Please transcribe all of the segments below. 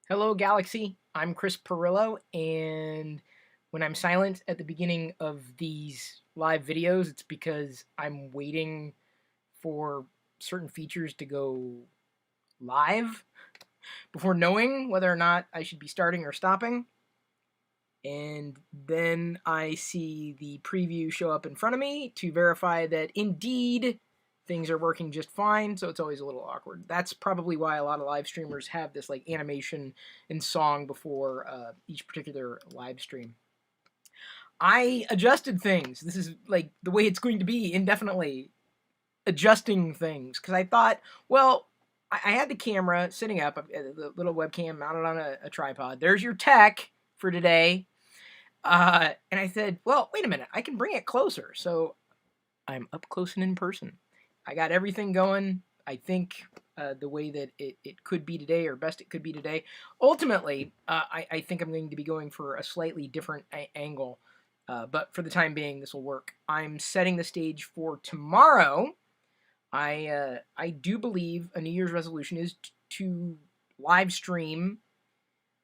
Hello, Galaxy. I'm Chris Pirillo, and when I'm silent at the beginning of these live videos, it's because I'm waiting for certain features to go live before knowing whether or not I should be starting or stopping. And then I see the preview show up in front of me to verify that indeed things are working just fine, so it's always a little awkward. That's probably why a lot of live streamers have this like animation and song before each particular live stream. I adjusted things. This is like the way it's going to be indefinitely, adjusting things, because I thought, well, I had the camera sitting up, the little webcam mounted on a tripod. There's your tech for today. And I said, well, wait a minute, I can bring it closer. So I'm up close and in person. I got everything going, I think, the way that it could be today, or best it could be today. Ultimately, I think I'm going to be going for a slightly different angle, but for the time being, this will work. I'm setting the stage for tomorrow. I do believe a New Year's resolution is to live stream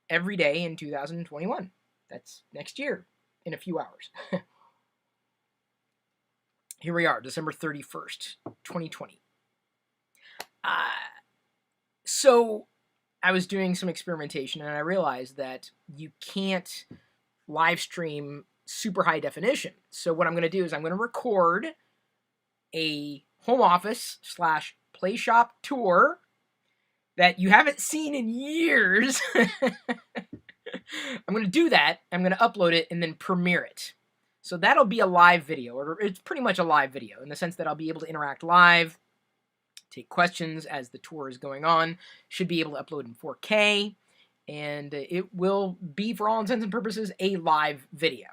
every day in 2021. That's next year in a few hours. Here we are, December 31st, 2020. So I was doing some experimentation, and I realized that you can't live stream super high definition. So what I'm going to do is I'm going to record a home office / play shop tour that you haven't seen in years. I'm going to do that. I'm going to upload it and then premiere it. So that'll be a live video, or it's pretty much a live video in the sense that I'll be able to interact live, take questions as the tour is going on, should be able to upload in 4K, and it will be, for all intents and purposes, a live video.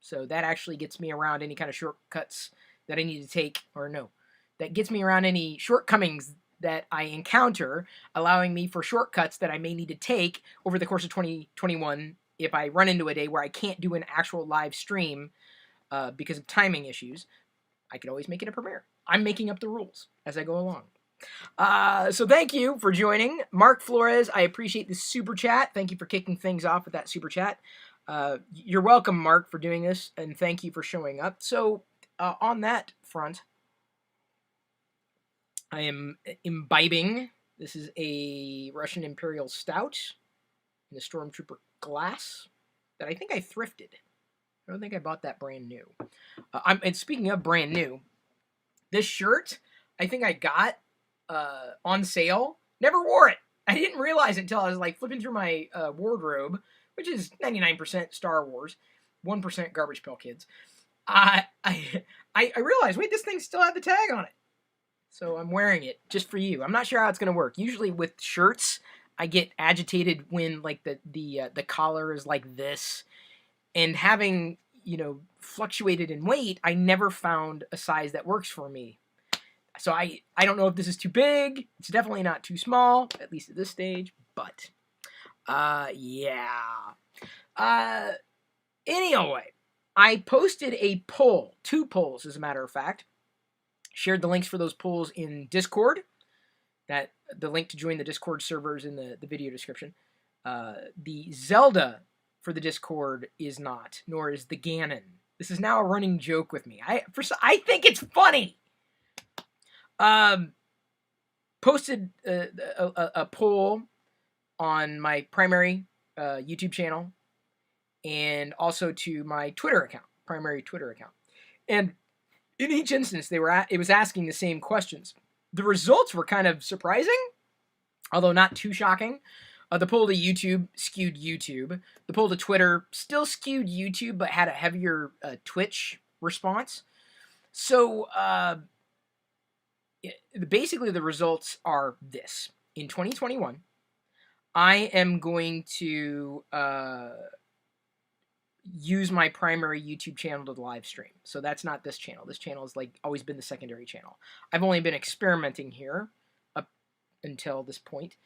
So that actually gets me around any kind of shortcuts that I need to take, or no, that gets me around any shortcomings that I encounter, allowing me for shortcuts that I may need to take over the course of 2021 if I run into a day where I can't do an actual live stream because of timing issues. I could always make it a premiere. I'm making up the rules as I go along. So thank you for joining. Mark Flores, I appreciate the super chat. Thank you for kicking things off with that super chat. You're welcome, Mark, for doing this, and thank you for showing up. So on that front, I am imbibing. This is a Russian Imperial Stout in a Stormtrooper glass that I think I thrifted. I don't think I bought that brand new. And speaking of brand new, this shirt I think I got on sale. Never wore it. I didn't realize it until I was like flipping through my wardrobe, which is 99% Star Wars, 1% Garbage Pail Kids. I realized, wait, this thing still had the tag on it. So I'm wearing it just for you. I'm not sure how it's going to work. Usually with shirts, I get agitated when like the collar is like this, and having, fluctuated in weight, I never found a size that works for me. So I don't know if this is too big. It's definitely not too small, at least at this stage. But yeah. Anyway, I posted a poll, 2 polls as a matter of fact. Shared the links for those polls in Discord. That the link to join the Discord server is in the video description. The Zelda for the Discord is not, nor is the Ganon. This is now a running joke with me. I think it's funny. Posted a poll on my primary YouTube channel, and also to my Twitter account, primary Twitter account, and in each instance, it was asking the same questions. The results were kind of surprising, although not too shocking. The poll to YouTube skewed YouTube. The poll to Twitter still skewed YouTube, but had a heavier Twitch response. So basically, the results are this. In 2021, I am going to use my primary YouTube channel to live stream. So that's not this channel. This channel has like always been the secondary channel. I've only been experimenting here up until this point.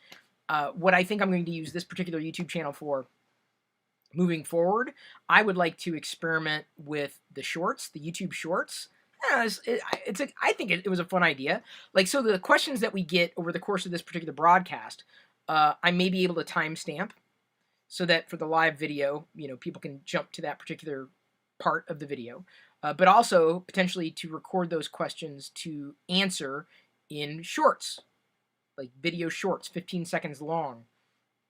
What I think I'm going to use this particular YouTube channel for moving forward, I would like to experiment with the shorts, the YouTube shorts. I think it was a fun idea. Like, so the questions that we get over the course of this particular broadcast, I may be able to timestamp so that for the live video, people can jump to that particular part of the video, but also potentially to record those questions to answer in shorts, like video shorts, 15 seconds long.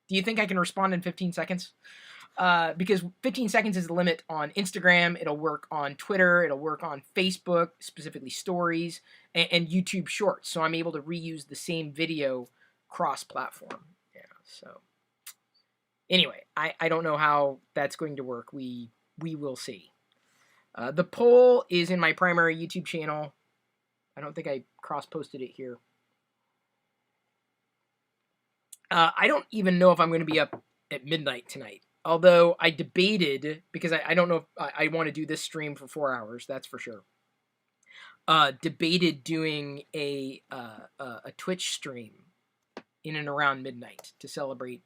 Do you think I can respond in 15 seconds? Because 15 seconds is the limit on Instagram. It'll work on Twitter. It'll work on Facebook, specifically stories, and YouTube shorts. So I'm able to reuse the same video cross-platform. Yeah, so anyway, I don't know how that's going to work. We will see. The poll is in my primary YouTube channel. I don't think I cross-posted it here. I don't even know if I'm going to be up at midnight tonight. Although I debated, because I don't know if I want to do this stream for 4 hours, that's for sure. Debated doing a Twitch stream in and around midnight to celebrate,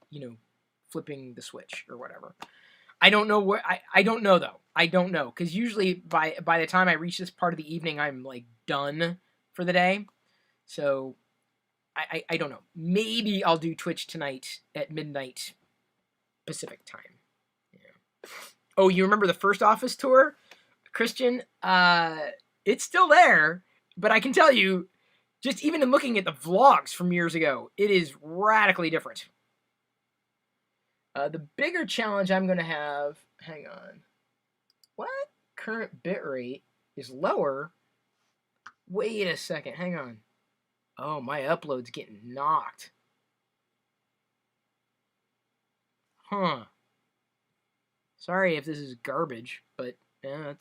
flipping the switch or whatever. I don't know where. I don't know though. I don't know, because usually by the time I reach this part of the evening, I'm like done for the day. So I don't know. Maybe I'll do Twitch tonight at midnight Pacific time. Yeah. Oh, you remember the first office tour, Christian? It's still there, but I can tell you, just even in looking at the vlogs from years ago, it is radically different. The bigger challenge I'm going to have, hang on, what? Current bitrate is lower? Wait a second, hang on. Oh, my upload's getting knocked. Huh. Sorry if this is garbage, but yeah,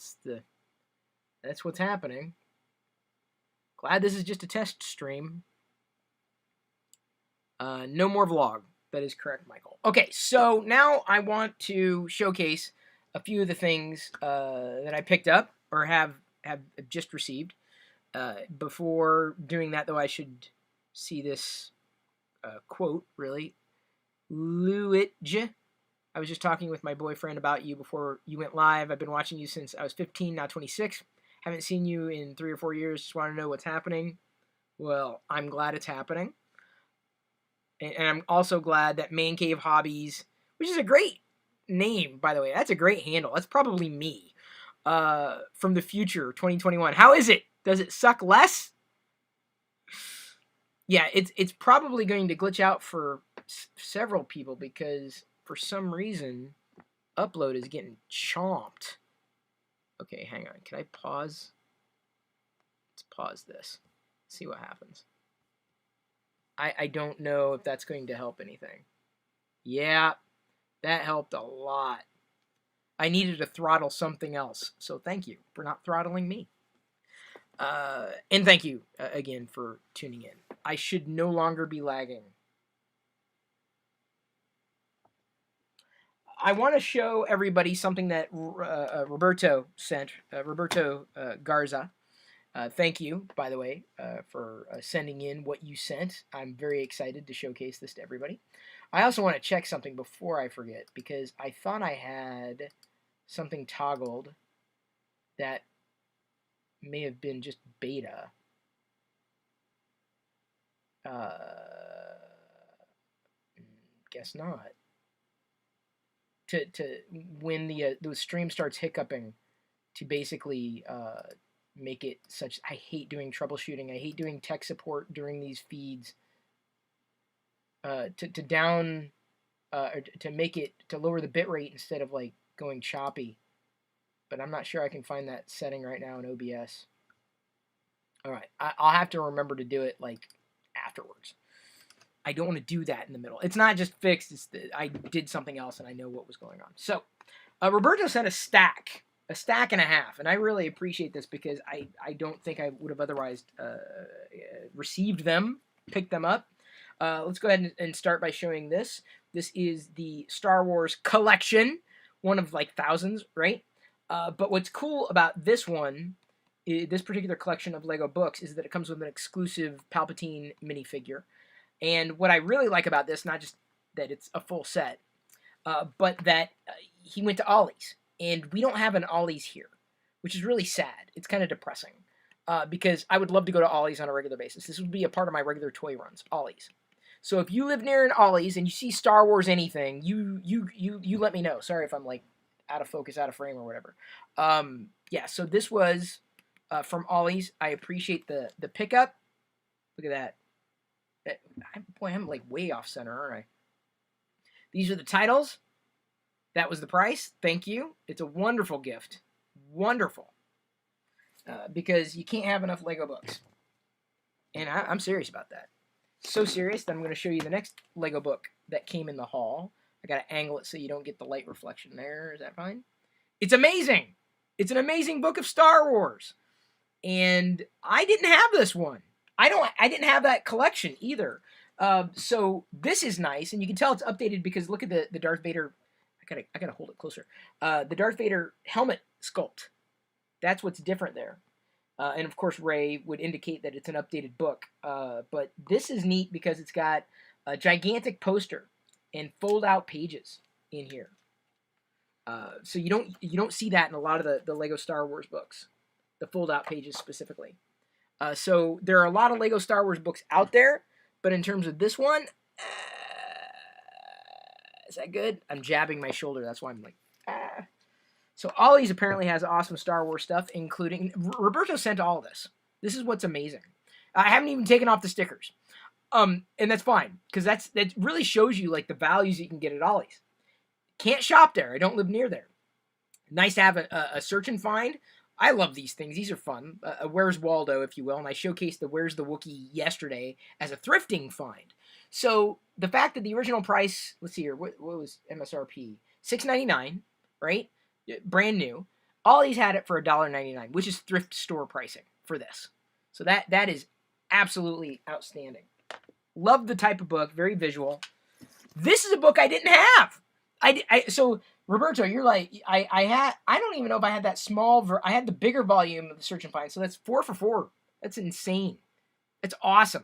that's what's happening. Glad this is just a test stream. No more vlog. That is correct, Michael. Okay, so now I want to showcase a few of the things that I picked up or have just received. Before doing that, though, I should see this quote, really. Luigi, I was just talking with my boyfriend about you before you went live. I've been watching you since I was 15, now 26. Haven't seen you in 3 or 4 years. Just want to know what's happening. Well, I'm glad it's happening. And I'm also glad that Man Cave Hobbies, which is a great name, by the way. That's a great handle. That's probably me. From the future, 2021. How is it? Does it suck less? Yeah, it's probably going to glitch out for several people because for some reason upload is getting chomped. Okay, hang on. Can I pause? Let's pause this. See what happens. I don't know if that's going to help anything. Yeah, that helped a lot. I needed to throttle something else, so thank you for not throttling me. And thank you again for tuning in. I should no longer be lagging. I want to show everybody something that Roberto sent. Roberto Garza. Thank you, by the way, for sending in what you sent. I'm very excited to showcase this to everybody. I also want to check something before I forget, because I thought I had something toggled that may have been just beta. Guess not. To when the stream starts hiccuping, to basically make it such. I hate doing troubleshooting. I hate doing tech support during these feeds. To make it to lower the bitrate instead of like going choppy. But I'm not sure I can find that setting right now in OBS. All right, I'll have to remember to do it like afterwards. I don't want to do that in the middle. It's not just fixed. It's I did something else and I know what was going on. So Roberto sent a stack and a half, and I really appreciate this because I don't think I would have otherwise received them, picked them up. Let's go ahead and start by showing this. This is the Star Wars collection, one of like thousands, right? But what's cool about this one, this particular collection of Lego books, is that it comes with an exclusive Palpatine minifigure. And what I really like about this, not just that it's a full set, but that he went to Ollie's. And we don't have an Ollie's here, which is really sad. It's kind of depressing because I would love to go to Ollie's on a regular basis. This would be a part of my regular toy runs, Ollie's. So if you live near an Ollie's and you see Star Wars anything, you let me know. Sorry if I'm like out of focus, out of frame, or whatever. Yeah. So this was from Ollie's. I appreciate the pickup. Look at that. Boy, I'm like way off center, aren't I? These are the titles. That was the price. Thank you. It's a wonderful gift. Wonderful. Because you can't have enough Lego books. And I'm serious about that. So serious that I'm going to show you the next Lego book that came in the haul. I got to angle it so you don't get the light reflection there. Is that fine? It's amazing. It's an amazing book of Star Wars. And I didn't have this one. I didn't have that collection either. So this is nice, and you can tell it's updated because look at the Darth Vader. I gotta hold it closer. The Darth Vader helmet sculpt. That's what's different there. And of course, Ray would indicate that it's an updated book. But this is neat because it's got a gigantic poster and fold-out pages in here. So you don't see that in a lot of the Lego Star Wars books, the fold-out pages specifically. So there are a lot of Lego Star Wars books out there, but in terms of this one, is that good? I'm jabbing my shoulder. That's why I'm like, ah. So Ollie's apparently has awesome Star Wars stuff, including Roberto sent all this. This is what's amazing. I haven't even taken off the stickers, and that's fine because that really shows you like the values you can get at Ollie's. Can't shop there. I don't live near there. Nice to have a search and find. I love these things. These are fun. Where's Waldo, if you will, and I showcased the Where's the Wookiee yesterday as a thrifting find. So the fact that the original price, let's see here, what was MSRP? $6.99, right? Brand new. Ollie's had it for $1.99, which is thrift store pricing for this. So that is absolutely outstanding. Love the type of book, very visual. This is a book I didn't have. So Roberto, you're like, I don't even know if I had that small, I had the bigger volume of the Search and Find, so that's 4 for 4. That's insane. That's awesome.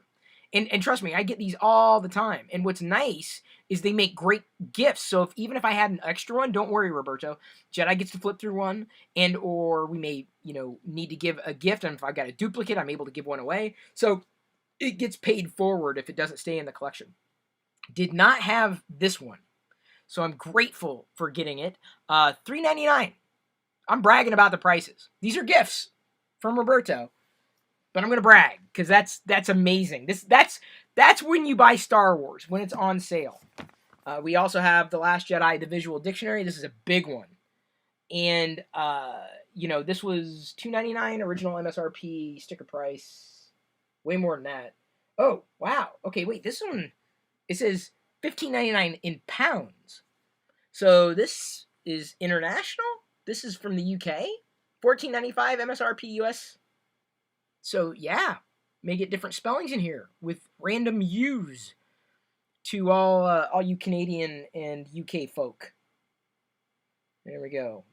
And trust me, I get these all the time. And what's nice is they make great gifts. So even if I had an extra one, don't worry, Roberto. Jedi gets to flip through one, and or we may, need to give a gift. And if I've got a duplicate, I'm able to give one away. So it gets paid forward if it doesn't stay in the collection. Did not have this one. So I'm grateful for getting it. $3.99. I'm bragging about the prices. These are gifts from Roberto. But I'm gonna brag because that's amazing. That's when you buy Star Wars, when it's on sale. We also have The Last Jedi, the visual dictionary. This is a big one, and this was $2.99 original MSRP, sticker price, way more than that. Oh wow, okay, wait, this one it says $15.99 in pounds. So this is international. This is from the UK. $14.95 MSRP US. So, yeah, may get different spellings in here with random U's to all you Canadian and UK folk. There we go.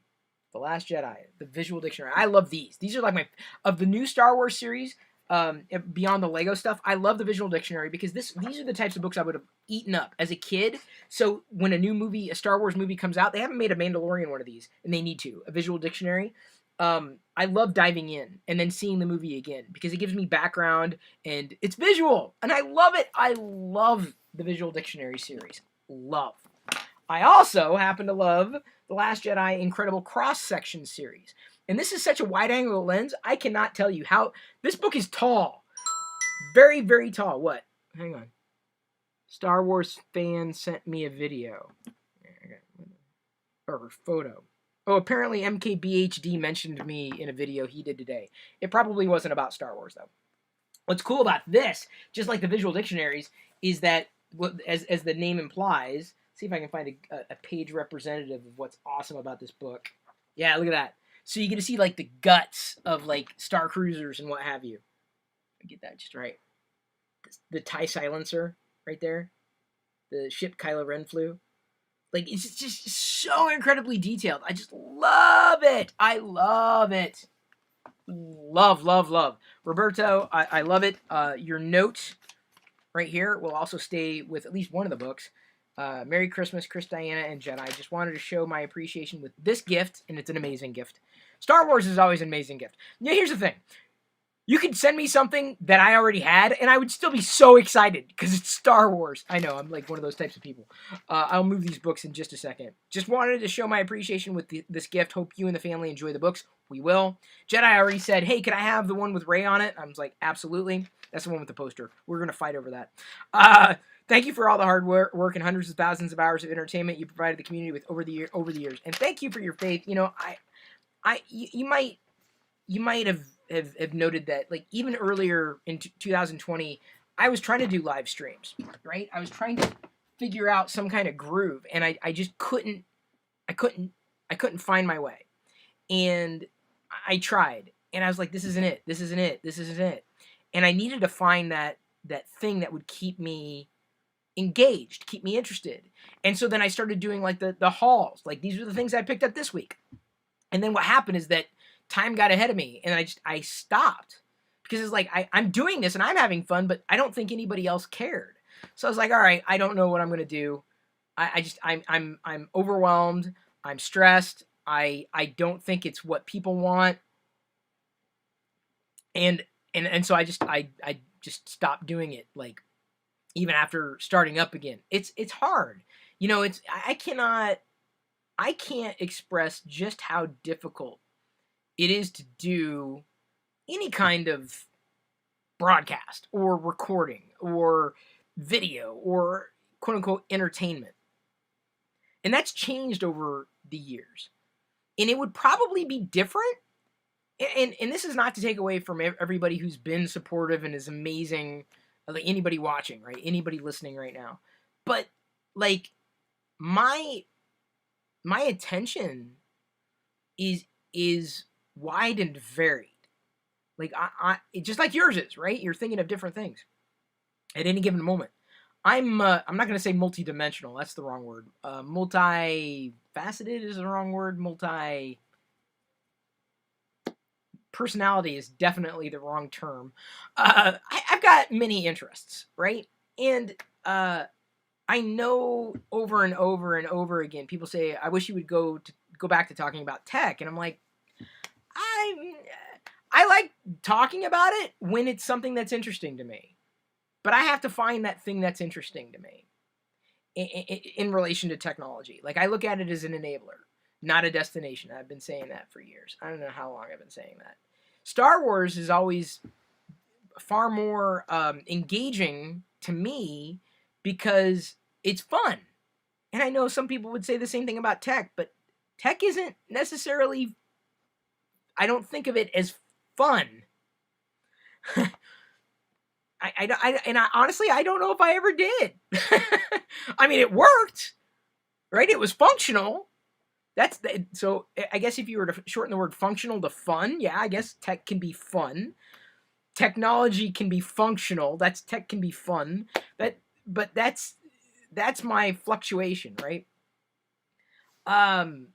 The Last Jedi, the visual dictionary. I love these. These are like of the new Star Wars series, beyond the Lego stuff, I love the visual dictionary because these are the types of books I would have eaten up as a kid. So when a Star Wars movie comes out, they haven't made a Mandalorian one of these, and they need to. A visual dictionary. I love diving in and then seeing the movie again because it gives me background and it's visual and I love it. I love the visual dictionary series. Love. I also happen to love the Last Jedi Incredible Cross-Section series. And this is such a wide-angle lens, I cannot tell you how... This book is tall. Very, very tall. What? Hang on. Star Wars fan sent me a video. Or photo. Oh, apparently MKBHD mentioned me in a video he did today. It probably wasn't about Star Wars, though. What's cool about this, just like the visual dictionaries, is that, as the name implies... See if I can find a page representative of what's awesome about this book. Yeah, look at that. So you get to see, like, the guts of, like, Star Cruisers and what have you. Get that just right. The TIE silencer right there. The ship Kylo Ren flew. Like, it's just so incredibly detailed. I just love it. I love it. Love, love, love. Roberto, I love it. Your note right here will also stay with at least one of the books. Merry Christmas, Chris, Diana, and Jedi. I just wanted to show my appreciation with this gift, and it's an amazing gift. Star Wars is always an amazing gift. Yeah, here's the thing. You could send me something that I already had, and I would still be so excited because it's Star Wars. I know, I'm like one of those types of people. I'll move these books in just a second. Just wanted to show my appreciation with this gift. Hope you and the family enjoy the books. We will. Jedi already said, hey, can I have the one with Rey on it? I was like, absolutely. That's the one with the poster. We're going to fight over that. Thank you for all the hard work and hundreds of thousands of hours of entertainment you provided the community with over the years. And thank you for your faith. You know, you might have noted that, like, even earlier in 2020, I was trying to do live streams, right? I was trying to figure out some kind of groove, and I just couldn't find my way. And I tried, and I was like, this isn't it. And I needed to find that thing that would keep me engaged, keep me interested. And so then I started doing like the hauls. Like, these are the things I picked up this week. And then what happened is that time got ahead of me, and I stopped because it's like I'm doing this and I'm having fun, but I don't think anybody else cared. So I was like, all right, I don't know what I'm gonna do. I'm overwhelmed. I'm stressed. I don't think it's what people want, and so I just stopped doing it. Like, even after starting up again, it's hard. You know, I can't express just how difficult it is to do any kind of broadcast or recording or video or quote unquote entertainment. And that's changed over the years. And it would probably be different. And this is not to take away from everybody who's been supportive and is amazing, like anybody watching, right? Anybody listening right now. But like my attention is wide and varied. Like I just like yours is, right? You're thinking of different things at any given moment. I'm not going to say multidimensional. That's the wrong word. Multifaceted is the wrong word. Personality is definitely the wrong term. I've got many interests, right? And I know over and over and over again, people say, I wish you would go back to talking about tech. And I'm like, I like talking about it when it's something that's interesting to me. But I have to find that thing that's interesting to me in relation to technology. Like, I look at it as an enabler, not a destination. I've been saying that for years. I don't know how long I've been saying that. Star Wars is always far more engaging to me because it's fun. And I know some people would say the same thing about tech, but tech isn't necessarily, I don't think of it as fun. Honestly, I don't know if I ever did. I mean, it worked, right? It was functional. So I guess if you were to shorten the word functional to fun, yeah, I guess tech can be fun. Technology can be functional. Tech can be fun. But that's my fluctuation, right? And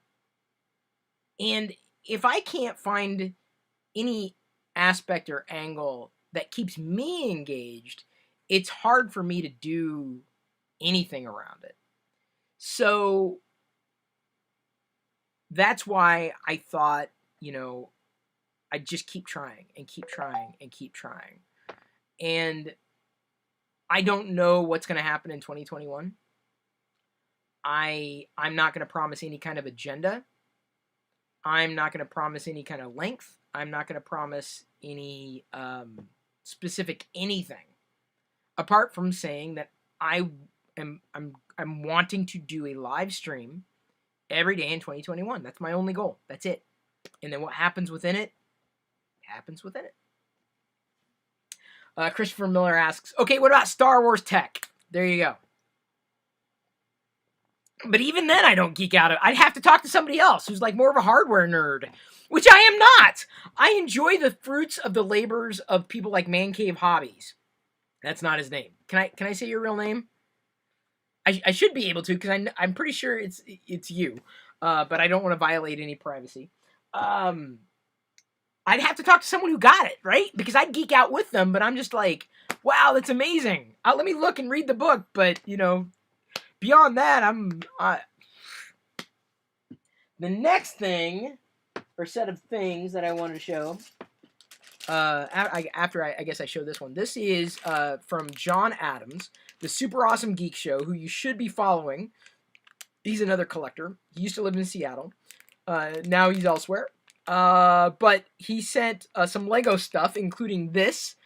if I can't find any aspect or angle that keeps me engaged, it's hard for me to do anything around it. So that's why I thought, I'd just keep trying and keep trying and keep trying. And I don't know what's going to happen in 2021. I'm not going to promise any kind of agenda. I'm not going to promise any kind of length. I'm not going to promise any specific anything, apart from saying that I'm wanting to do a live stream every day in 2021. That's my only goal. That's it. And then what happens within it, happens within it. Christopher Miller asks, okay, what about Star Wars tech? There you go. But even then, I don't geek out. I'd have to talk to somebody else who's like more of a hardware nerd, which I am not. I enjoy the fruits of the labors of people like Man Cave Hobbies. That's not his name. Can I say your real name? I should be able to, because I'm pretty sure it's you, but I don't want to violate any privacy. I'd have to talk to someone who got it, right? Because I'd geek out with them, but I'm just like, wow, that's amazing. Let me look and read the book, but beyond that, the next thing, or set of things that I want to show, after I guess I show this one. This is from John Adams, the Super Awesome Geek Show, who you should be following. He's another collector. He used to live in Seattle. Now he's elsewhere. But he sent some Lego stuff, including this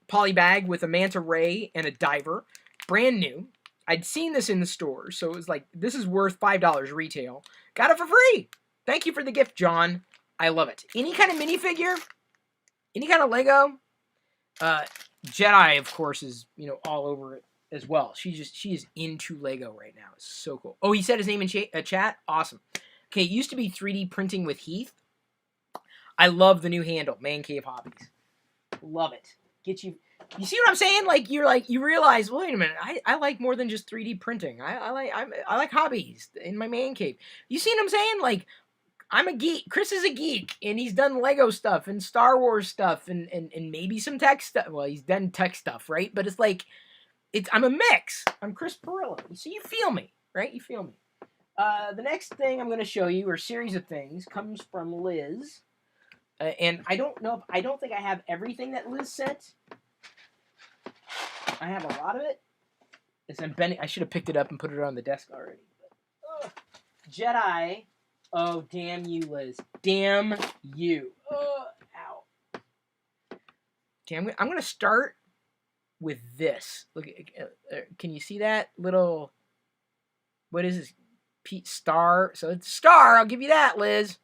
poly bag with a manta ray and a diver, brand new. I'd seen this in the store, so it was like, this is worth $5 retail. Got it for free. Thank you for the gift, John. I love it. Any kind of minifigure, any kind of Lego. Jedi, of course, is all over it as well. She is into Lego right now. It's so cool. Oh, he said his name in chat. Awesome. Okay, it used to be 3D printing with Heath. I love the new handle, Man Cave Hobbies. Love it. Get you. You see what I'm saying? Like you realize, well, wait a minute, I like more than just 3D printing. I like hobbies in my man cave. You see what I'm saying? Like, I'm a geek. Chris is a geek, and he's done Lego stuff and Star Wars stuff and maybe some tech stuff. Well, he's done tech stuff, right? But it's like, I'm a mix. I'm Chris Pirillo. So you feel me, right? You feel me. The next thing I'm going to show you, or series of things, comes from Liz. And I don't think I have everything that Liz sent. I have a lot of it. I should have picked it up and put it on the desk already. But, Jedi. Oh, damn you, Liz. Damn you. Ow. Okay, I'm going to start with this. Look, can you see that little... What is this? Pete Star. So it's a star. I'll give you that, Liz.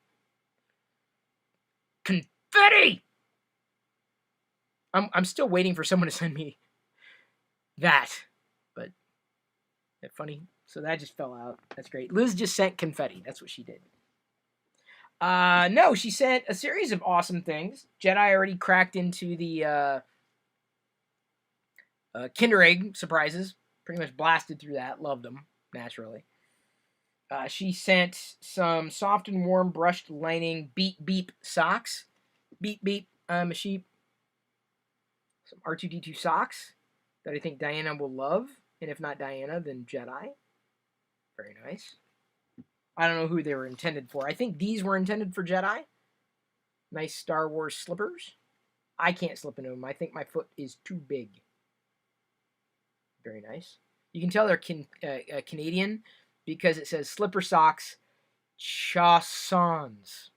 Confetti! I'm still waiting for someone to send me that. But, that's funny. So that just fell out. That's great. Liz just sent confetti. That's what she did. No, she sent a series of awesome things. Jedi already cracked into the Kinder Egg surprises. Pretty much blasted through that. Loved them, naturally. She sent some soft and warm brushed lining beep beep socks. Beep beep, I'm a sheep. Some R2-D2 socks that I think Diana will love. And if not Diana, then Jedi. Very nice. I don't know who they were intended for. I think these were intended for Jedi. Nice Star Wars slippers. I can't slip into them. I think my foot is too big. Very nice. You can tell they're Canadian because it says slipper socks chaussons.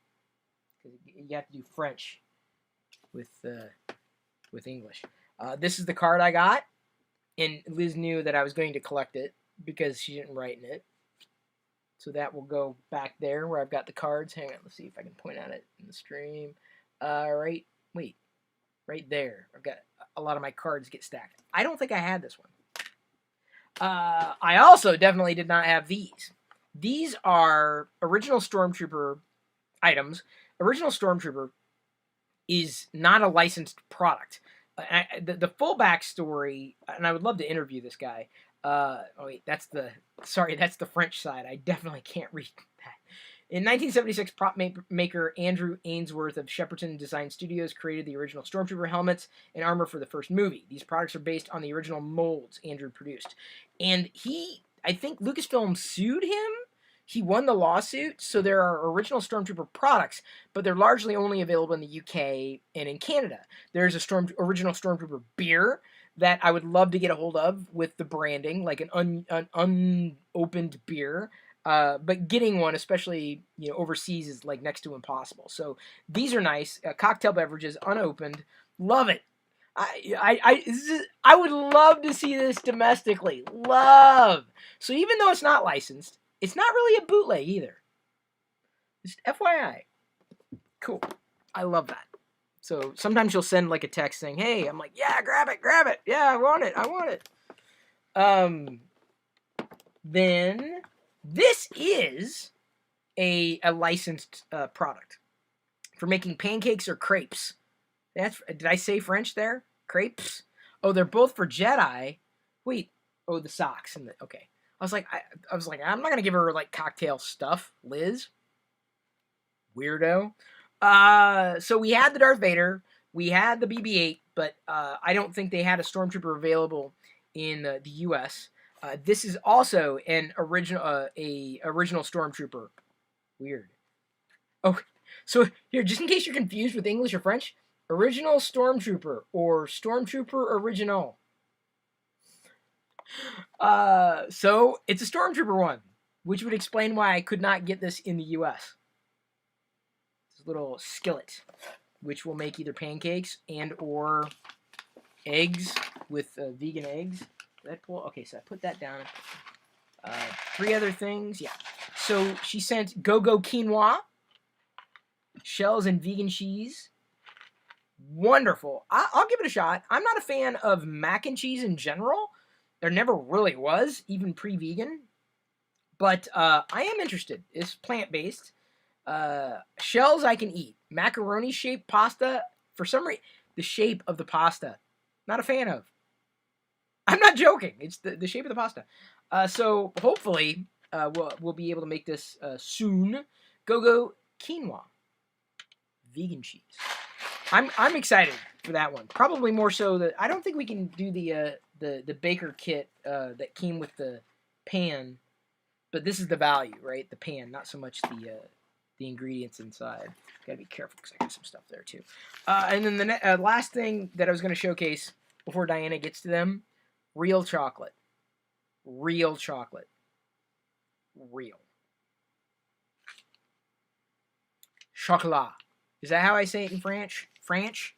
You have to do French with English. This is the card I got, and Liz knew that I was going to collect it because she didn't write in it. So that will go back there where I've got the cards. Hang on, let's see if I can point at it in the stream. Right there. I've got a lot of my cards get stacked. I don't think I had this one. I also definitely did not have these. These are original Stormtrooper items. Original Stormtrooper is not a licensed product. The full backstory, and I would love to interview this guy. Oh wait, that's the French side. I definitely can't read that. In 1976, prop maker Andrew Ainsworth of Shepperton Design Studios created the original Stormtrooper helmets and armor for the first movie. These products are based on the original molds Andrew produced. And I think Lucasfilm sued him. He won the lawsuit, so there are original Stormtrooper products, but they're largely only available in the UK and in Canada. There's a original Stormtrooper beer that I would love to get a hold of with the branding, like an unopened beer. But getting one, especially overseas, is like next to impossible. So these are nice. Cocktail beverages, unopened. Love it. I would love to see this domestically. Love. So even though it's not licensed, it's not really a bootleg either. Just FYI. Cool. I love that. So sometimes you'll send like a text saying, hey, I'm like, yeah, grab it. Yeah, I want it. Then this is a licensed product for making pancakes or crepes. Did I say French there? Crepes? Oh, they're both for Jedi. Wait. Oh, the socks okay. I was like, I'm not gonna give her like cocktail stuff, Liz. Weirdo. So we had the Darth Vader, we had the BB-8, but I don't think they had a Stormtrooper available in the U.S. This is also an original Stormtrooper. Weird. Oh, so here, just in case you're confused with English or French, Original Stormtrooper or Stormtrooper Original. So it's a Stormtrooper one, which would explain why I could not get this in the US. This little skillet, which will make either pancakes and or eggs with vegan eggs. Did I pull? Okay, so I put that down. 3 other things, yeah. So she sent go-go quinoa, shells and vegan cheese. Wonderful. I'll give it a shot. I'm not a fan of mac and cheese in general. There never really was, even pre-vegan. But I am interested. It's plant-based. Shells I can eat. Macaroni-shaped pasta, for some reason, the shape of the pasta, not a fan of. I'm not joking. It's the shape of the pasta. So hopefully we'll be able to make this soon. Go-go quinoa, vegan cheese. I'm excited for that one. Probably more so that I don't think we can do the baker kit that came with the pan, but this is the value, right? The pan, not so much the ingredients inside. Gotta be careful because I got some stuff there too. And then the last thing that I was going to showcase before Diana gets to them, real chocolate. Real chocolate. Real. Chocolat. Is that how I say it in French? French?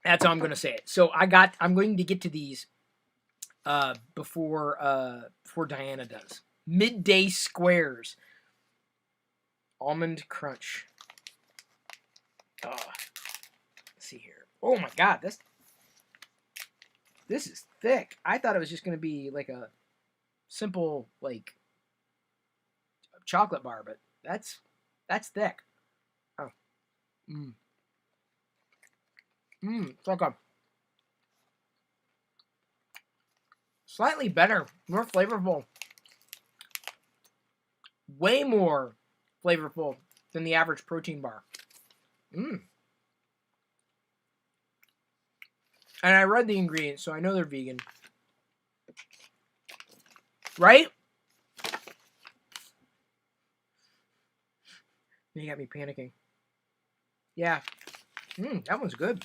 That's how I'm going to say it. So I'm going to get to these before Diana does. Midday Squares. Almond Crunch. Let's see here. Oh my God, this is thick. I thought it was just going to be like a simple like chocolate bar, but that's thick. Oh. So good. Slightly better, more flavorful. Way more flavorful than the average protein bar. And I read the ingredients, so I know they're vegan. Right? You got me panicking. Yeah. That one's good.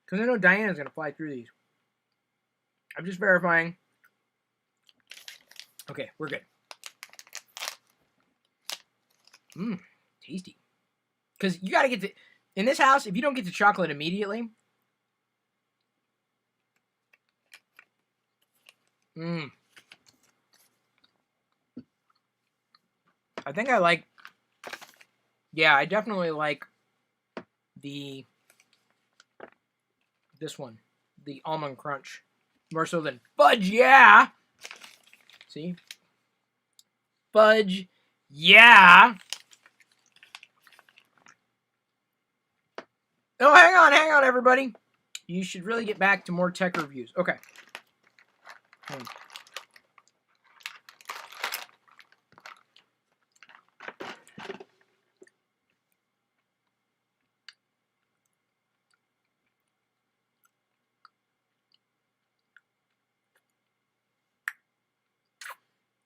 Because I know Diana's going to fly through these. I'm just verifying. Okay, we're good. Tasty. Because you got to get the... In this house, if you don't get the chocolate immediately... I think I like... Yeah, I definitely like this one. The Almond Crunch. More so than Fudge, yeah! See? Fudge, yeah! Oh, hang on, everybody. You should really get back to more tech reviews. Okay.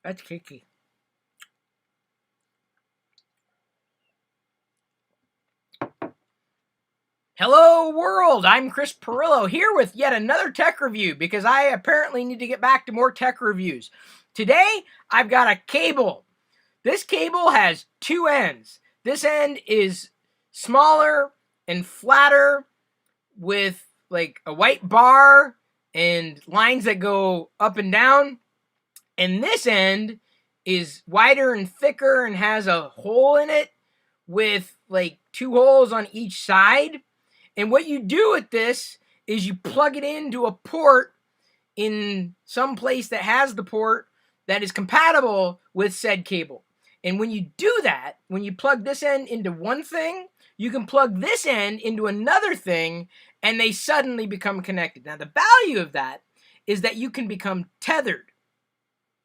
That's cakey. Hello world, I'm Chris Pirillo here with yet another tech review because I apparently need to get back to more tech reviews. Today, I've got a cable. This cable has 2 ends. This end is smaller and flatter with like a white bar and lines that go up and down. And this end is wider and thicker and has a hole in it with like 2 holes on each side. And what you do with this is you plug it into a port in some place that has the port that is compatible with said cable. And when you do that, when you plug this end into one thing, you can plug this end into another thing, and they suddenly become connected. Now, the value of that is that you can become tethered,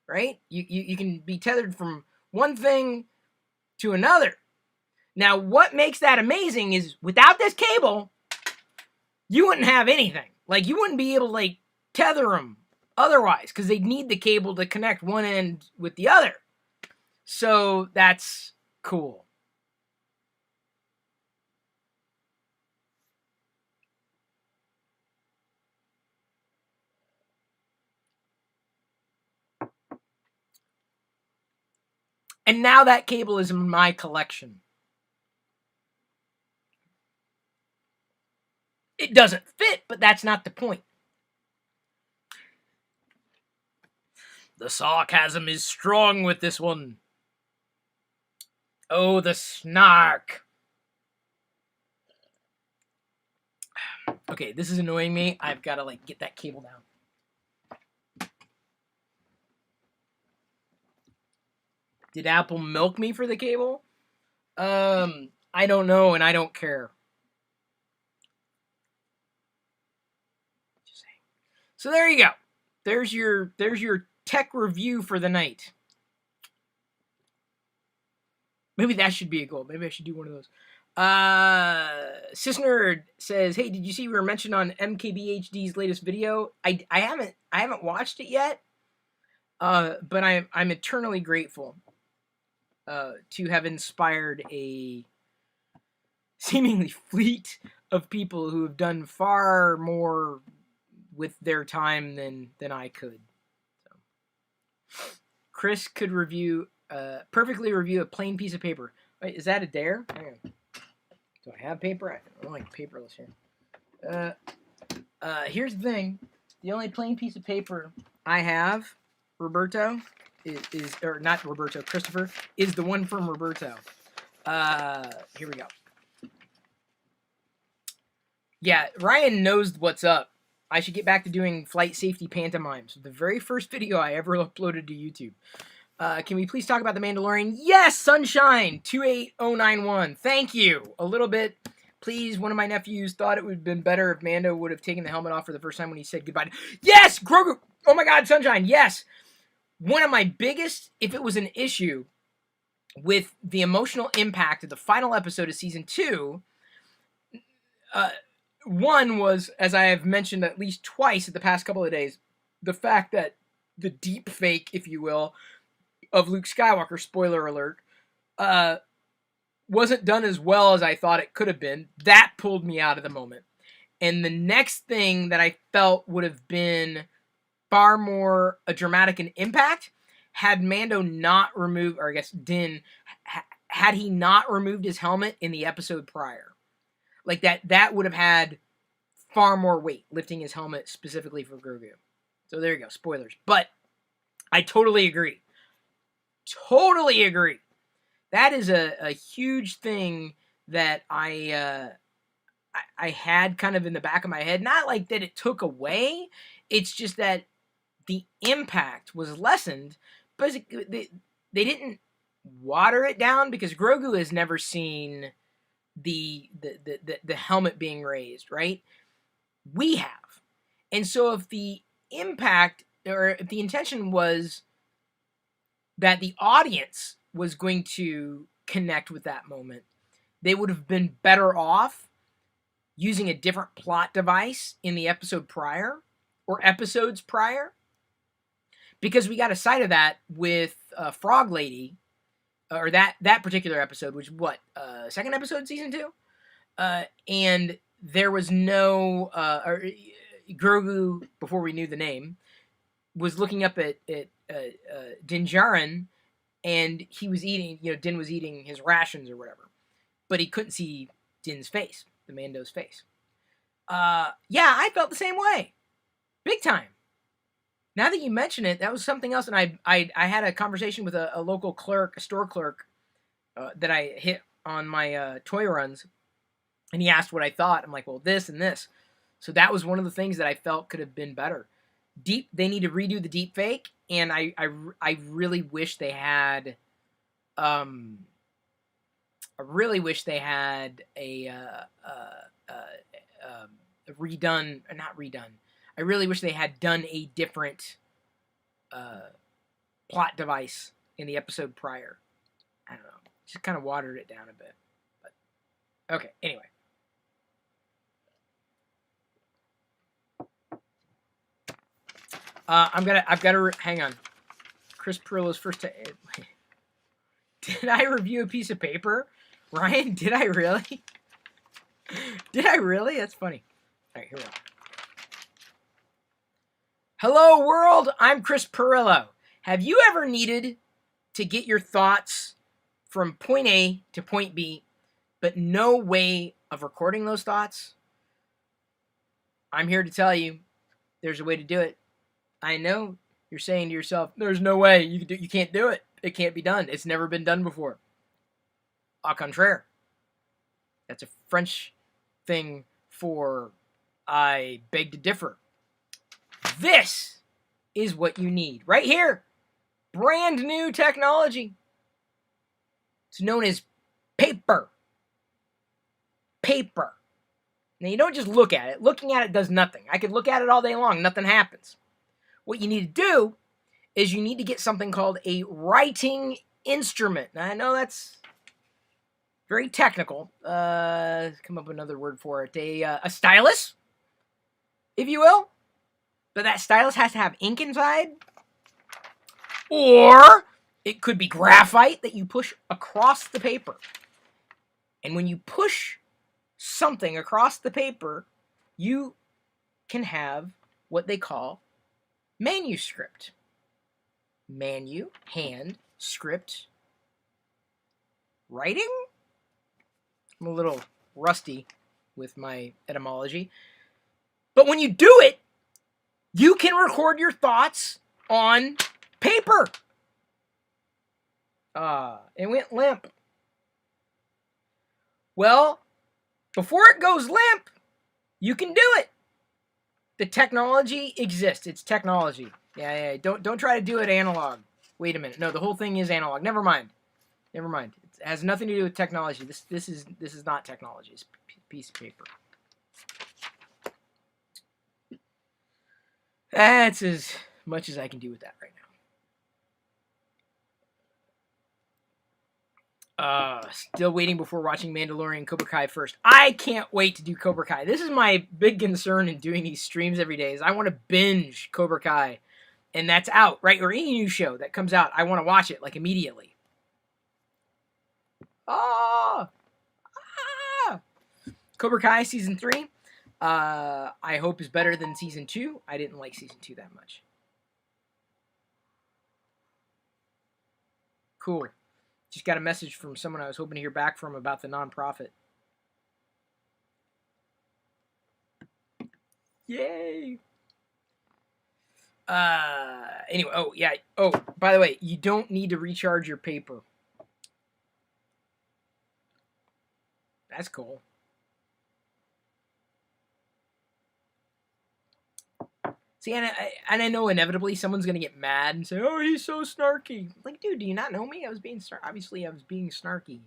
right? You can be tethered from one thing to another. Now, what makes that amazing is without this cable, you wouldn't have anything. Like, you wouldn't be able to, like, tether them otherwise, because they'd need the cable to connect one end with the other. So that's cool. And now that cable is in my collection. It doesn't fit, but that's not the point. The sarcasm is strong with this one. Oh, the snark. Okay, this is annoying me. I've got to, like, get that cable down. Did Apple milk me for the cable? I don't know, and I don't care. Just saying. So there you go. There's your tech review for the night. Maybe that should be a goal. Maybe I should do one of those. Sysnerd says, "Hey, did you see we were mentioned on MKBHD's latest video? I haven't watched it yet. But I'm eternally grateful to have inspired a seemingly fleet of people who have done far more with their time than I could. So, Chris could perfectly review a plain piece of paper. Wait, is that a dare? Hang on. Do I have paper? I don't like paperless here. Here's the thing. The only plain piece of paper I have, Roberto, is or not Roberto, Christopher, is the one from Roberto. Here we go. Yeah, Ryan knows what's up. I should get back to doing flight safety pantomimes. The very first video I ever uploaded to YouTube. Can we please talk about The Mandalorian? Yes, Sunshine 28091. Thank you. A little bit. Please, one of my nephews thought it would have been better if Mando would have taken the helmet off for the first time when he said goodbye. Yes, Grogu. Oh my God, Sunshine. Yes. One of my biggest, if it was an issue with the emotional impact of the final episode of season 2, one was, as I have mentioned at least twice in the past couple of days, the fact that the deep fake, if you will, of Luke Skywalker, spoiler alert, wasn't done as well as I thought it could have been. That pulled me out of the moment. And the next thing that I felt would have been far more dramatic an impact had Mando not removed, or I guess Din, had he not removed his helmet in the episode prior. Like that would have had far more weight, lifting his helmet specifically for Grogu. So there you go, spoilers. But I totally agree. Totally agree. That is a huge thing that I had kind of in the back of my head. Not like that it took away. It's just that the impact was lessened, but they didn't water it down because Grogu has never seen the helmet being raised, right? We have. And so if the impact or if the intention was that the audience was going to connect with that moment, they would have been better off using a different plot device in the episode prior or episodes prior, because we got a sight of that with Frog Lady, or that particular episode, which second episode season 2, and there was no Grogu, before we knew the name, was looking up at Din Djarin, and he was eating, Din was eating his rations or whatever, but he couldn't see Din's face, the Mando's face. Yeah, I felt the same way, big time. Now that you mention it, that was something else, and I had a conversation with a local clerk, a store clerk, that I hit on my toy runs, and he asked what I thought. I'm like, well, this and this. So that was one of the things that I felt could have been better. They need to redo the deep fake, and I really wish they had. I really wish they had redone, not redone. I really wish they had done a different plot device in the episode prior. I don't know. Just kind of watered it down a bit. But okay, anyway. I've got to hang on. Chris Pirillo's first. Did I review a piece of paper? Ryan, did I really? Did I really? That's funny. All right, here we go. Hello, world. I'm Chris Pirillo. Have you ever needed to get your thoughts from point A to point B, but no way of recording those thoughts? I'm here to tell you there's a way to do it. I know you're saying to yourself, there's no way. You can't do it. It can't be done. It's never been done before. Au contraire. That's a French thing for I beg to differ. This is what you need right here. Brand new technology. It's known as paper. Paper. Now, you don't just look at it. Looking at it does nothing. I could look at it all day long. Nothing happens. What you need to do is you need to get something called a writing instrument. Now, I know that's very technical. Come up with another word for it. A stylus, if you will. But that stylus has to have ink inside. Or it could be graphite that you push across the paper. And when you push something across the paper, you can have what they call manuscript. Hand, script, writing? I'm a little rusty with my etymology. But when you do it, you can record your thoughts on paper. It went limp. Well, before it goes limp, you can do it. The technology exists. It's technology. Yeah. Don't try to do it analog. Wait a minute. No, the whole thing is analog. Never mind. It has nothing to do with technology. This is not technology. It's a piece of paper. That's as much as I can do with that right now. Still waiting before watching Mandalorian Cobra Kai first. I can't wait to do Cobra Kai. This is my big concern in doing these streams every day is I want to binge Cobra Kai. And that's out, right? Or any new show that comes out, I want to watch it, like, immediately. Cobra Kai Season 3, I hope is better than Season 2. I didn't like Season 2 that much. Cool. Just got a message from someone I was hoping to hear back from about the nonprofit. Yay! Anyway, by the way, you don't need to recharge your paper. That's cool. See, and I know inevitably someone's going to get mad and say, oh, he's so snarky. Like, dude, do you not know me? Obviously, I was being snarky.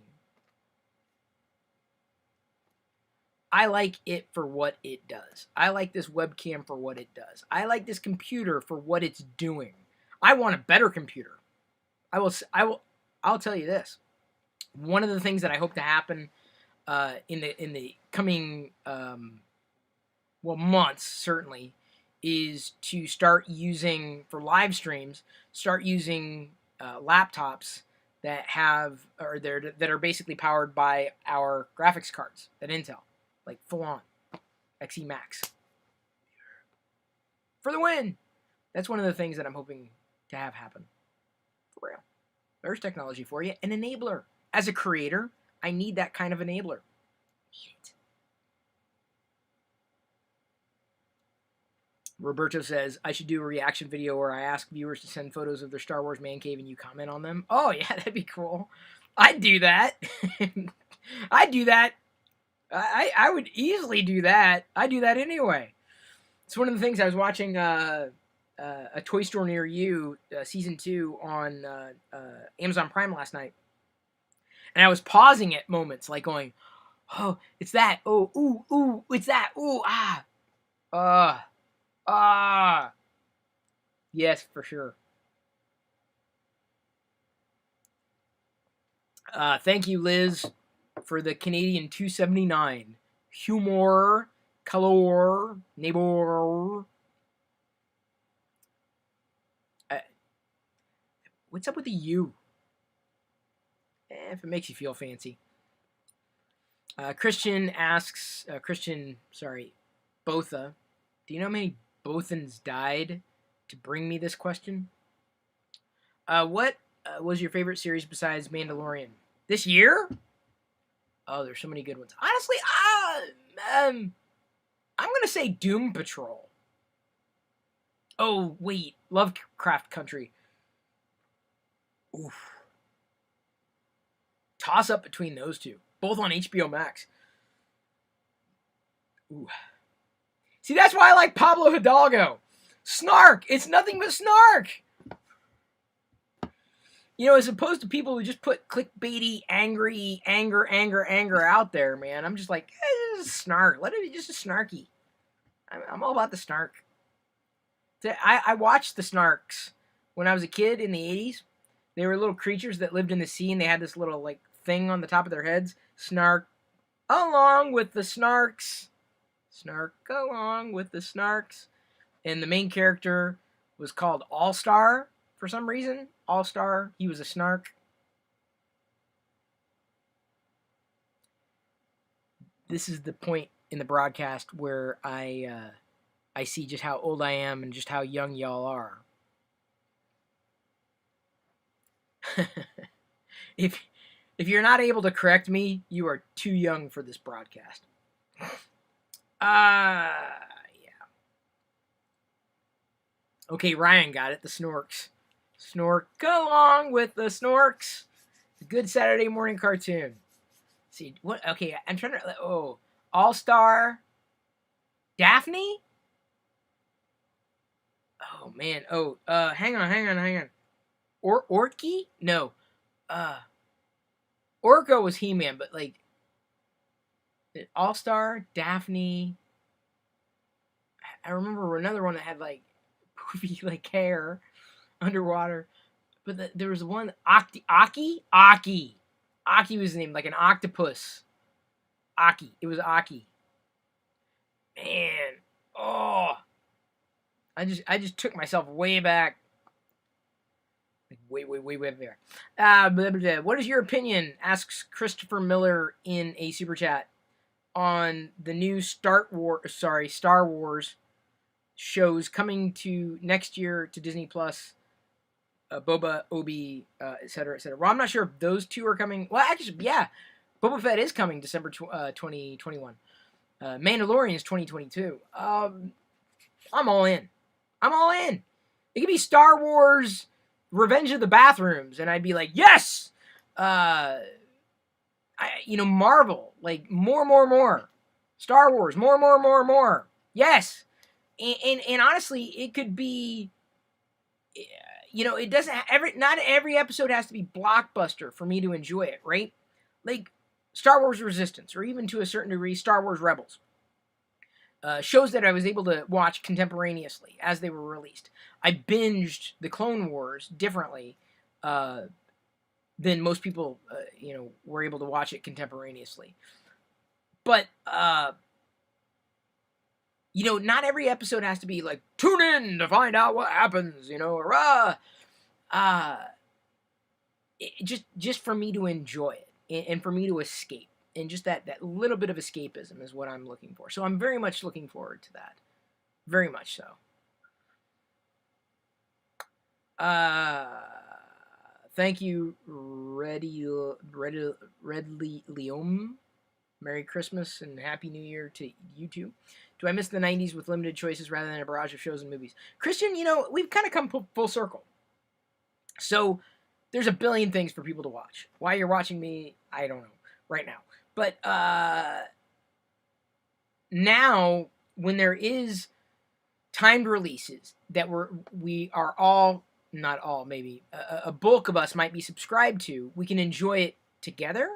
I like it for what it does. I like this webcam for what it does. I like this computer for what it's doing. I want a better computer. I'll tell you this. One of the things that I hope to happen in the coming months, certainly, is to start using, for live streams, laptops that are basically powered by our graphics cards at Intel, like full on XE Max. For the win! That's one of the things that I'm hoping to have happen. For real. There's technology for you. An enabler. As a creator, I need that kind of enabler. Need it. Roberto says, I should do a reaction video where I ask viewers to send photos of their Star Wars man cave and you comment on them. Oh, yeah, that'd be cool. I'd do that. I'd do that. I would easily do that. I do that anyway. It's one of the things I was watching a Toy Store Near You, Season 2 on Amazon Prime last night. And I was pausing at moments, like going, oh, it's that. Oh, ooh, it's that. Ooh, yes, for sure. Thank you, Liz, for the Canadian $2.79. Humor, color, neighbor. What's up with the U? if it makes you feel fancy. Christian asks, Botha, do you know how many Bothans died to bring me this question? What was your favorite series besides Mandalorian? This year? Oh, there's so many good ones. Honestly, I'm going to say Doom Patrol. Oh, wait. Lovecraft Country. Oof. Toss up between those two. Both on HBO Max. Ooh. See, that's why I like Pablo Hidalgo. Snark. It's nothing but snark. You know, as opposed to people who just put clickbaity, anger out there, man. I'm just like, snark. Let it be just a snarky. I'm all about the snark. I watched the snarks when I was a kid in the 80s. They were little creatures that lived in the sea, and they had this little, like, thing on the top of their heads. Snark along with the snarks. Snark along with the snarks. And the main character was called All-Star for some reason. All-Star. He was a snark. This is the point in the broadcast where I see just how old I am and just how young y'all are. If you're not able to correct me, you are too young for this broadcast. Yeah. Okay, Ryan got it. The Snorks. Snork along with the Snorks. Good Saturday morning cartoon. See what? Okay, I'm trying to. Oh, All-Star. Daphne. Oh man. Oh, hang on. Orky? No. Orko was He-Man, but like All-Star, Daphne. I remember another one that had like poofy like hair underwater. But there was one Aki was named like an octopus. Aki. It was Aki. Man. Oh. I just took myself way back. Way there. What is your opinion, asks Christopher Miller in a super chat, on the new Star Wars shows coming to next year to Disney Plus, Boba, Obi, etc., etc. Well, I'm not sure if those two are coming. Well, actually, yeah, Boba Fett is coming December 2021. Mandalorian is 2022. I'm all in. It could be Star Wars Revenge of the Bathrooms, and I'd be like, yes! Marvel, like, more. Star Wars, more. Yes! And honestly, it could be, it doesn't, not every episode has to be blockbuster for me to enjoy it, right? Like, Star Wars Resistance, or even to a certain degree, Star Wars Rebels. Shows that I was able to watch contemporaneously as they were released. I binged the Clone Wars differently than most people, were able to watch it contemporaneously. But, not every episode has to be like, tune in to find out what happens, just for me to enjoy it and for me to escape. And just that little bit of escapism is what I'm looking for. So I'm very much looking forward to that. Very much so. Thank you, Redly Leom. Merry Christmas and Happy New Year to you too. Do I miss the 90s with limited choices rather than a barrage of shows and movies? Christian, we've kind of come full circle. So there's a billion things for people to watch. Why you're watching me, I don't know right now. But now, when there is timed releases that we are all, not all, maybe, a bulk of us might be subscribed to, we can enjoy it together,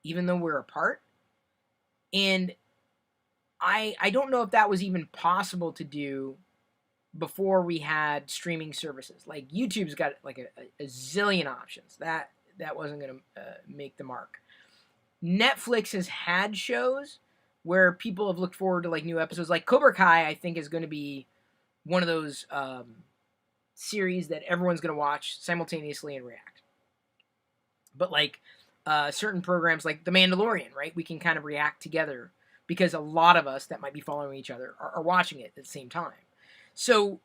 even though we're apart. And I don't know if that was even possible to do before we had streaming services. Like, YouTube's got like a zillion options. That wasn't going to make the mark. Netflix has had shows where people have looked forward to like new episodes. Like Cobra Kai, I think, is going to be one of those series that everyone's going to watch simultaneously and react. But like certain programs like The Mandalorian, right? We can kind of react together because a lot of us that might be following each other are watching it at the same time. So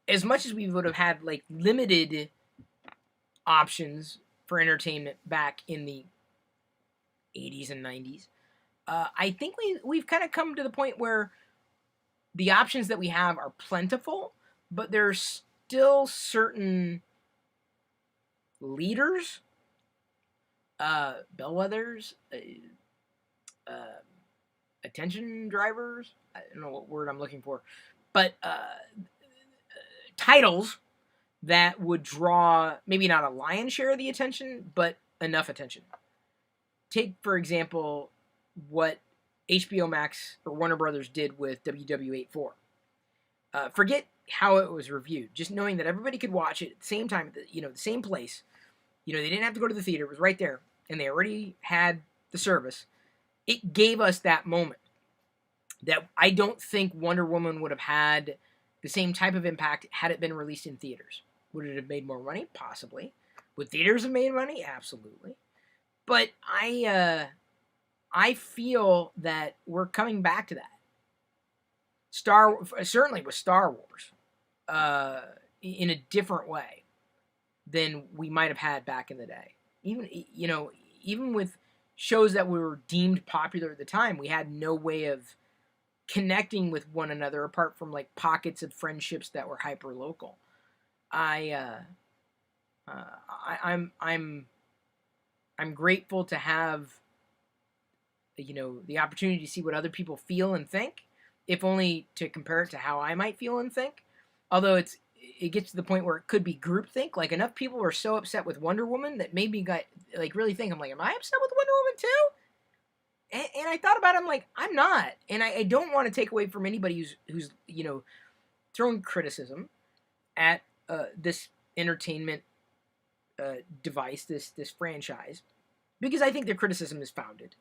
as much as we would have had like limited options for entertainment back in the 80s and 90s, I think we've kind of come to the point where the options that we have are plentiful, but there's still certain leaders, bellwethers, attention drivers. I don't know what word I'm looking for, but titles that would draw maybe not a lion's share of the attention, but enough attention. Take, for example, what HBO Max or Warner Brothers did with WW84. Forget how it was reviewed. Just knowing that everybody could watch it at the same time, at the same place. They didn't have to go to the theater. It was right there, and they already had the service. It gave us that moment that I don't think Wonder Woman would have had the same type of impact had it been released in theaters. Would it have made more money? Possibly. Would theaters have made money? Absolutely. But I feel that we're coming back to that. Certainly with Star Wars, in a different way than we might have had back in the day. Even with shows that were deemed popular at the time, we had no way of connecting with one another apart from like pockets of friendships that were hyper local. I'm grateful to have the opportunity to see what other people feel and think, if only to compare it to how I might feel and think. Although it gets to the point where it could be groupthink. Like, enough people were so upset with Wonder Woman that made me really think, I'm like, am I upset with Wonder Woman too? And I thought about it, I'm like, I'm not. And I don't want to take away from anybody who's throwing criticism at this entertainment device, this franchise, because I think their criticism is founded.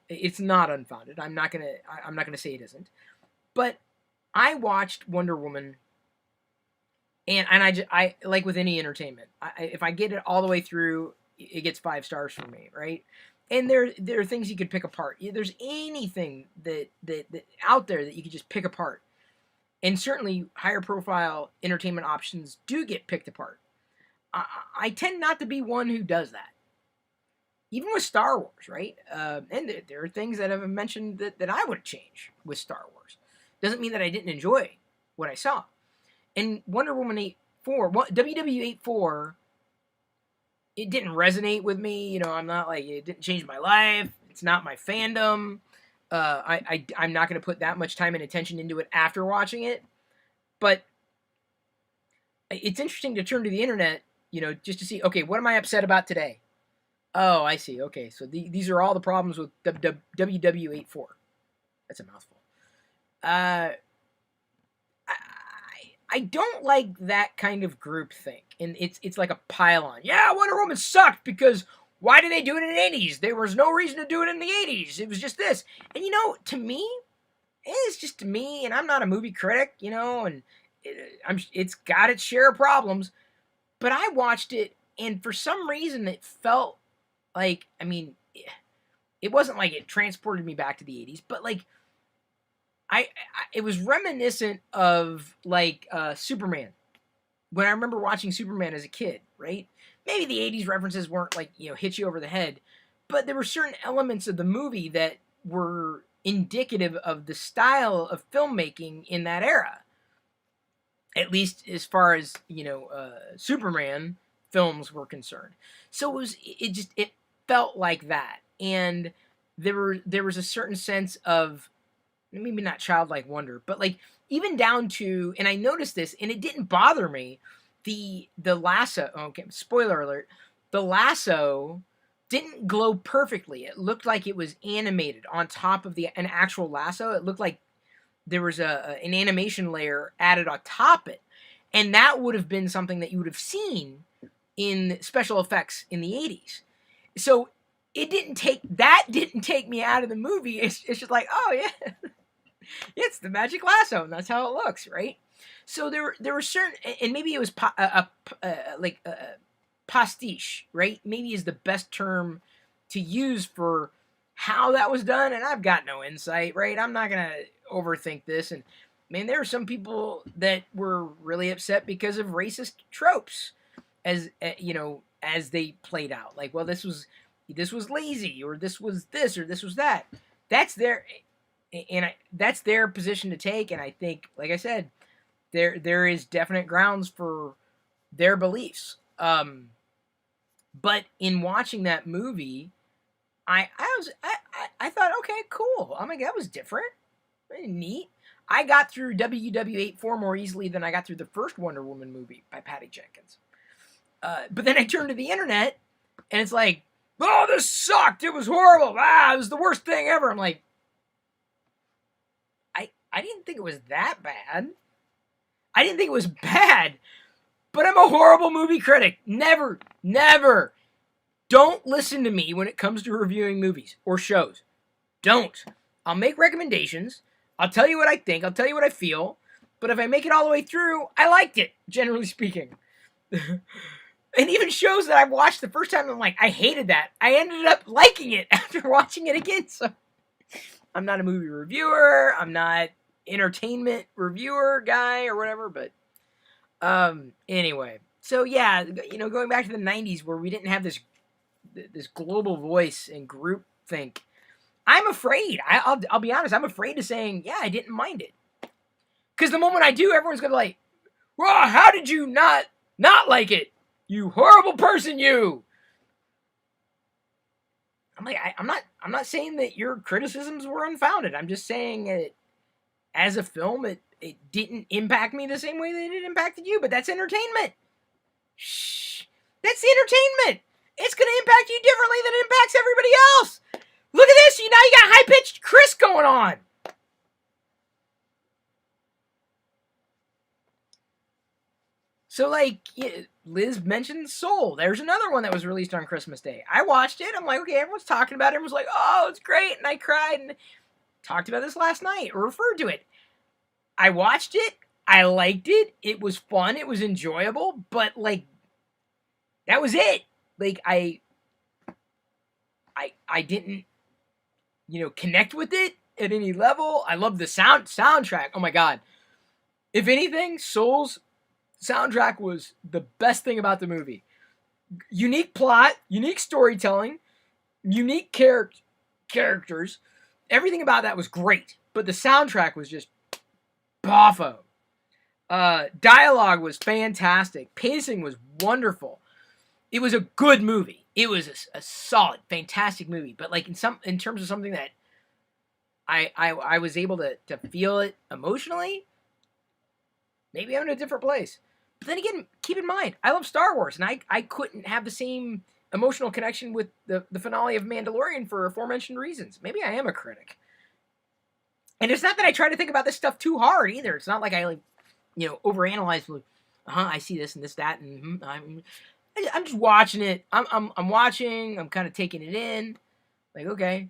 It's not unfounded. I'm not gonna say it isn't. But I watched Wonder Woman, and I like with any entertainment, if I get it all the way through, it gets 5 stars from me, right? And there are things you could pick apart. There's anything that out there that you could just pick apart, and certainly higher profile entertainment options do get picked apart. I tend not to be one who does that. Even with Star Wars, right? And there are things that I've mentioned that I would change with Star Wars. Doesn't mean that I didn't enjoy what I saw. And Wonder Woman 84, WW84, it didn't resonate with me. I'm not like, it didn't change my life. It's not my fandom. I'm not going to put that much time and attention into it after watching it. But it's interesting to turn to the internet, just to see, okay, what am I upset about today? Oh, I see. Okay, so these are all the problems with WW84. That's a mouthful. I don't like that kind of groupthink, and it's like a pile-on. Yeah, Wonder Woman sucked because why did they do it in the 80s? There was no reason to do it in the 80s. It was just this. And to me, it's just to me, and I'm not a movie critic, and it's got its share of problems. But I watched it, and for some reason, it felt like, it wasn't like it transported me back to the 80s, but like, it was reminiscent of like Superman. When I remember watching Superman as a kid, right? Maybe the 80s references weren't like, hit you over the head, but there were certain elements of the movie that were indicative of the style of filmmaking in that era. At least as far as, Superman films were concerned. So it felt like that. And there was a certain sense of, maybe not childlike wonder, but like even down to, and I noticed this, and it didn't bother me, the lasso, okay, spoiler alert, the lasso didn't glow perfectly. It looked like it was animated on top of an actual lasso. It looked like there was an animation layer added on top it. And that would have been something that you would have seen in special effects in the 80s. So it didn't take me out of the movie. It's just like, oh yeah, it's the magic lasso, and that's how it looks, right? So there were certain, and maybe it was pastiche, right? Maybe is the best term to use for how that was done, and I've got no insight, right? I'm not gonna overthink this. And man, there are some people that were really upset because of racist tropes, as as they played out. Like, well, this was lazy, or this was this, or this was that. That's their that's their position to take, and I think, like I said, there is definite grounds for their beliefs. But in watching that movie, I thought, okay, cool. I'm like, that was different, neat. I got through WW84 more easily than I got through the first Wonder Woman movie by Patty Jenkins. But then I turned to the internet, and it's like, oh, this sucked. It was horrible. It was the worst thing ever. I'm like, I didn't think it was that bad. I didn't think it was bad, but I'm a horrible movie critic. Never. Don't listen to me when it comes to reviewing movies or shows. Don't. I'll make recommendations. I'll tell you what I think. I'll tell you what I feel. But if I make it all the way through, I liked it, generally speaking. And even shows that I watched the first time, I'm like, I hated that. I ended up liking it after watching it again. So I'm not a movie reviewer. I'm not entertainment reviewer guy or whatever. But anyway. So yeah, going back to the 90s where we didn't have this global voice and group think, I'm afraid. I'll be honest. I'm afraid of saying, yeah, I didn't mind it. Because the moment I do, everyone's going to be like, well, how did you not like it? You horrible person, you. I'm like, I'm not saying that your criticisms were unfounded. I'm just saying that as a film, it didn't impact me the same way that it impacted you, but that's entertainment. Shh. That's the entertainment. It's going to impact you differently than it impacts everybody else. Look at this. Now you got high-pitched Chris going on. So, like, Liz mentioned Soul. There's another one that was released on Christmas Day. I watched it. I'm like, okay, everyone's talking about it. Everyone's like, oh, it's great. And I cried and talked about this last night or referred to it. I watched it. I liked it. It was fun. It was enjoyable. But, like, that was it. Like, I didn't, connect with it at any level. I love the soundtrack. Oh, my God. If anything, Soul's soundtrack was the best thing about the movie. Unique plot, unique storytelling, unique characters. Everything about that was great. But the soundtrack was just boffo. Dialogue was fantastic. Pacing was wonderful. It was a good movie. It was a solid, fantastic movie. But like in terms of something that I was able to feel it emotionally, maybe I'm in a different place. But then again, keep in mind, I love Star Wars, and I couldn't have the same emotional connection with the finale of Mandalorian for aforementioned reasons. Maybe I am a critic. And it's not that I try to think about this stuff too hard either. It's not like I overanalyze. Like, I see this and this, that, and I'm just watching it. I'm watching. I'm kind of taking it in. Like, okay.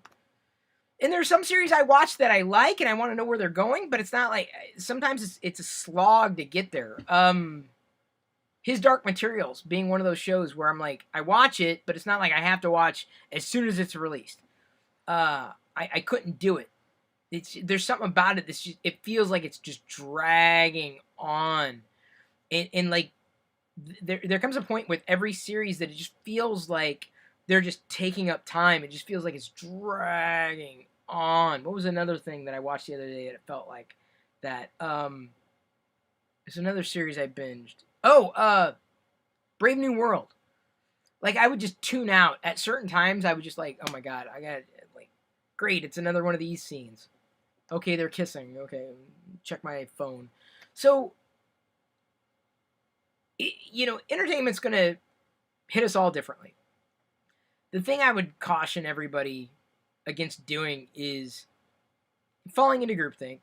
And there's some series I watch that I like, and I want to know where they're going, but it's not like, sometimes it's a slog to get there. His Dark Materials being one of those shows where I'm like, I watch it, but it's not like I have to watch as soon as it's released. I couldn't do it. There's something about it it feels like it's just dragging on. And like, there comes a point with every series that it just feels like they're just taking up time. It just feels like it's dragging on. What was another thing that I watched the other day that it felt like that? There's another series I binged. Oh, Brave New World. Like, I would just tune out. At certain times, I would just like, oh my God, I got, like, great, it's another one of these scenes. Okay, they're kissing. Okay, check my phone. So, entertainment's going to hit us all differently. The thing I would caution everybody against doing is falling into groupthink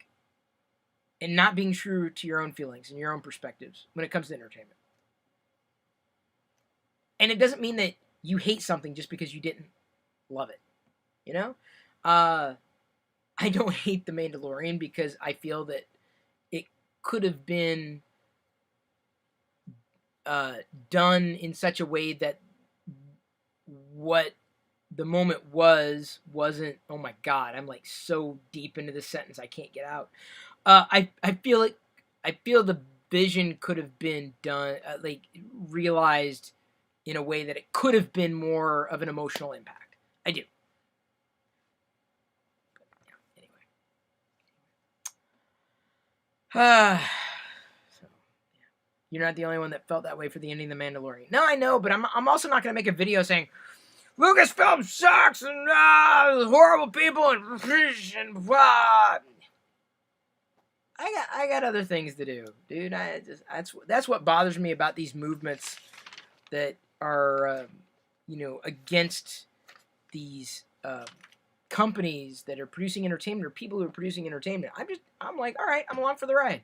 and not being true to your own feelings and your own perspectives when it comes to entertainment. And it doesn't mean that you hate something just because you didn't love it. I don't hate The Mandalorian because I feel that it could have been done in such a way that what the moment wasn't. Oh my God, I'm like so deep into this sentence I can't get out. I feel like the vision could have been done, like realized in a way that it could have been more of an emotional impact. I do. But, yeah, anyway. So, yeah. You're not the only one that felt that way for the ending of The Mandalorian. No, I know, but I'm also not going to make a video saying Lucasfilm sucks and horrible people and blah. I got other things to do, dude. That's what bothers me about these movements that are against these companies that are producing entertainment or people who are producing entertainment. I'm like, all right, I'm along for the ride.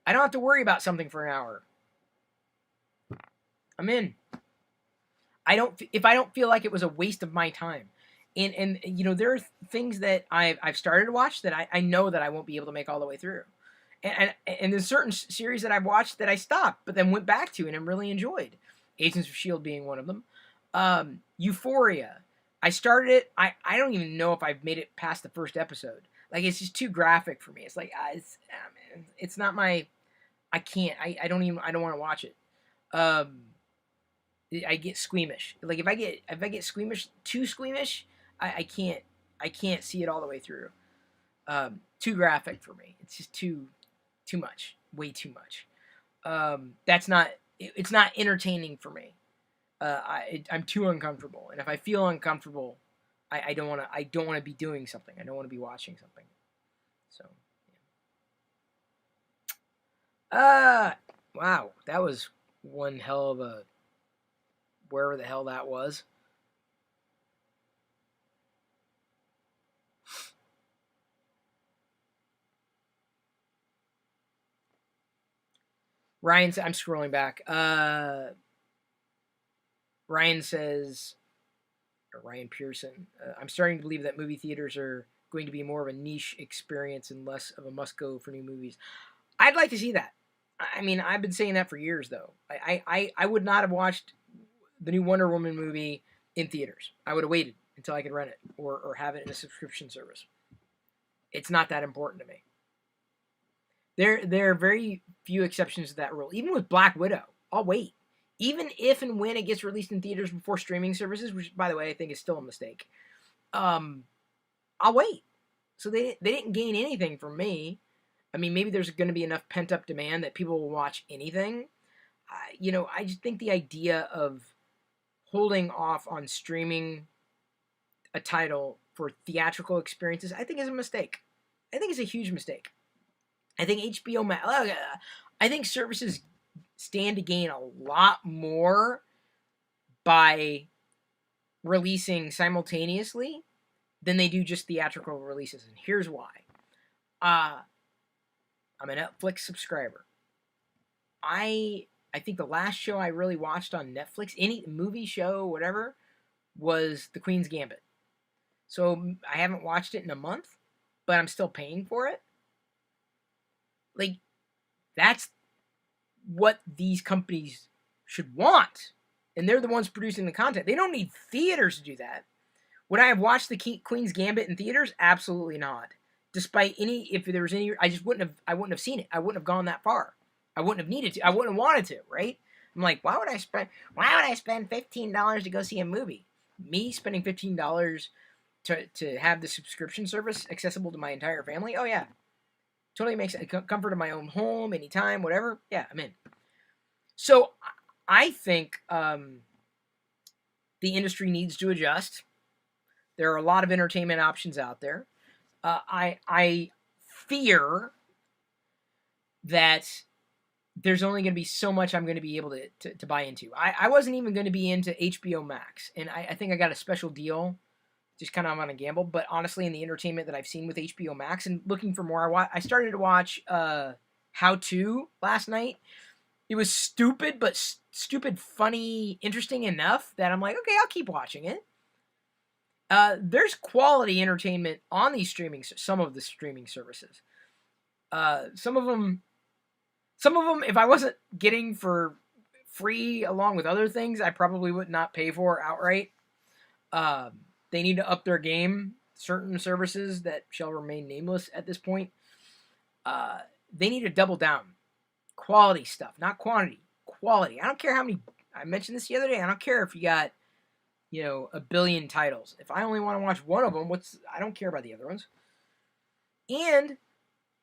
I don't have to worry about something for an hour. I'm in. If I don't feel like it was a waste of my time. And there are things that I've started to watch that I know that I won't be able to make all the way through. And there's certain series that I've watched that I stopped, but then went back to and I'm really enjoyed. Agents of S.H.I.E.L.D. being one of them. Euphoria. I started it. I don't even know if I've made it past the first episode. Like, it's just too graphic for me. It's like, it's not my... I can't. I don't want to watch it. I get squeamish. Like, if I get squeamish, too squeamish, I can't see it all the way through. Too graphic for me. It's just too much. Way too much. It's not entertaining for me. I'm too uncomfortable. And if I feel uncomfortable, I don't want to be doing something. I don't want to be watching something. So, yeah. Wow, that was one hell of a wherever the hell that was. I'm scrolling back. Ryan says, or Ryan Pearson, I'm starting to believe that movie theaters are going to be more of a niche experience and less of a must-go for new movies. I'd like to see that. I mean, I've been saying that for years, though. I would not have watched the new Wonder Woman movie in theaters. I would have waited until I could rent it or have it in a subscription service. It's not that important to me. There are very few exceptions to that rule. Even with Black Widow, I'll wait. Even if and when it gets released in theaters before streaming services, which, by the way, I think is still a mistake, I'll wait. So they didn't gain anything from me. I mean, maybe there's going to be enough pent-up demand that people will watch anything. I just think the idea of holding off on streaming a title for theatrical experiences, I think is a mistake. I think it's a huge mistake. I think HBO Max, I think services stand to gain a lot more by releasing simultaneously than they do just theatrical releases. And here's why. I'm a Netflix subscriber. I think the last show I really watched on Netflix, any movie, show, whatever, was The Queen's Gambit. So I haven't watched it in a month, but I'm still paying for it. Like, that's what these companies should want. And they're the ones producing the content. They don't need theaters to do that. Would I have watched the Queen's Gambit in theaters? Absolutely not. Despite if there was any, I wouldn't have seen it. I wouldn't have gone that far. I wouldn't have needed to. I wouldn't have wanted to, right? I'm like, why would I spend $15 to go see a movie? Me spending $15 to have the subscription service accessible to my entire family? Oh yeah. Totally makes it comfort of my own home, anytime, whatever. Yeah, I'm in. So I think the industry needs to adjust. There are a lot of entertainment options out there. I fear that there's only going to be so much I'm going to be able to buy into. I wasn't even going to be into HBO Max, and I think I got a special deal, just kind of on a gamble. But honestly, in the entertainment that I've seen with HBO Max and looking for more, I started to watch How To last night. It was stupid, but stupid, funny, interesting enough that I'm like, okay, I'll keep watching it. There's quality entertainment on these some of the streaming services. Some of them Some of them, if I wasn't getting for free along with other things, I probably would not pay for outright. They need to up their game. Certain services that shall remain nameless at this point, they need to double down. Quality stuff, not quantity. Quality. I don't care how many. I mentioned this the other day. I don't care if you got, a billion titles. If I only want to watch one of them, I don't care about the other ones. And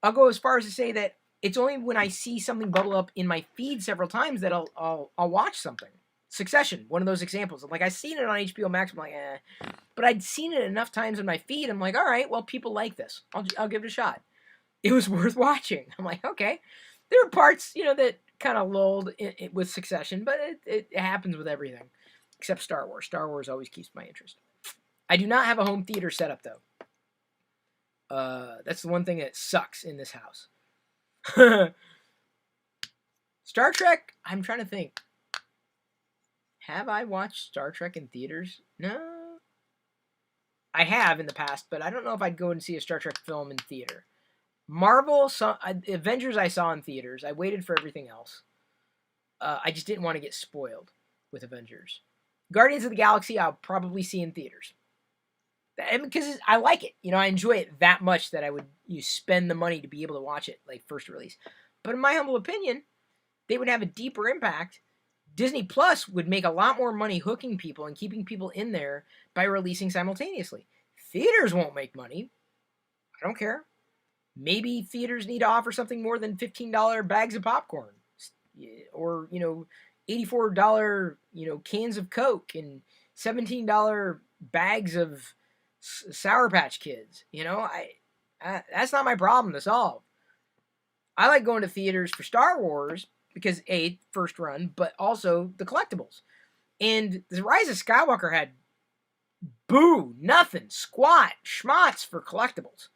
I'll go as far as to say that it's only when I see something bubble up in my feed several times that I'll watch something. Succession, one of those examples. Like, I've seen it on HBO Max. I'm like, but I'd seen it enough times in my feed. I'm like, all right, well, people like this. I'll give it a shot. It was worth watching. I'm like, okay. There are parts, that kind of lulled it with Succession, but it happens with everything, except Star Wars. Star Wars always keeps my interest. I do not have a home theater setup, though. That's the one thing that sucks in this house. Star Trek, I'm trying to think. Have I watched Star Trek in theaters? No. I have in the past, but I don't know if I'd go and see a Star Trek film in theater. Marvel, Avengers I saw in theaters. I waited for everything else. I just didn't want to get spoiled with Avengers. Guardians of the Galaxy I'll probably see in theaters. Because I like it. I enjoy it that much that I would spend the money to be able to watch it like first release. But in my humble opinion, they would have a deeper impact. Disney Plus would make a lot more money hooking people and keeping people in there by releasing simultaneously. Theaters won't make money. I don't care. Maybe theaters need to offer something more than $15 bags of popcorn, or $84 cans of Coke and $17 bags of Sour Patch Kids. That's not my problem to solve. I like going to theaters for Star Wars because first run, but also the collectibles. And the Rise of Skywalker had nothing, squat, schmatz for collectibles.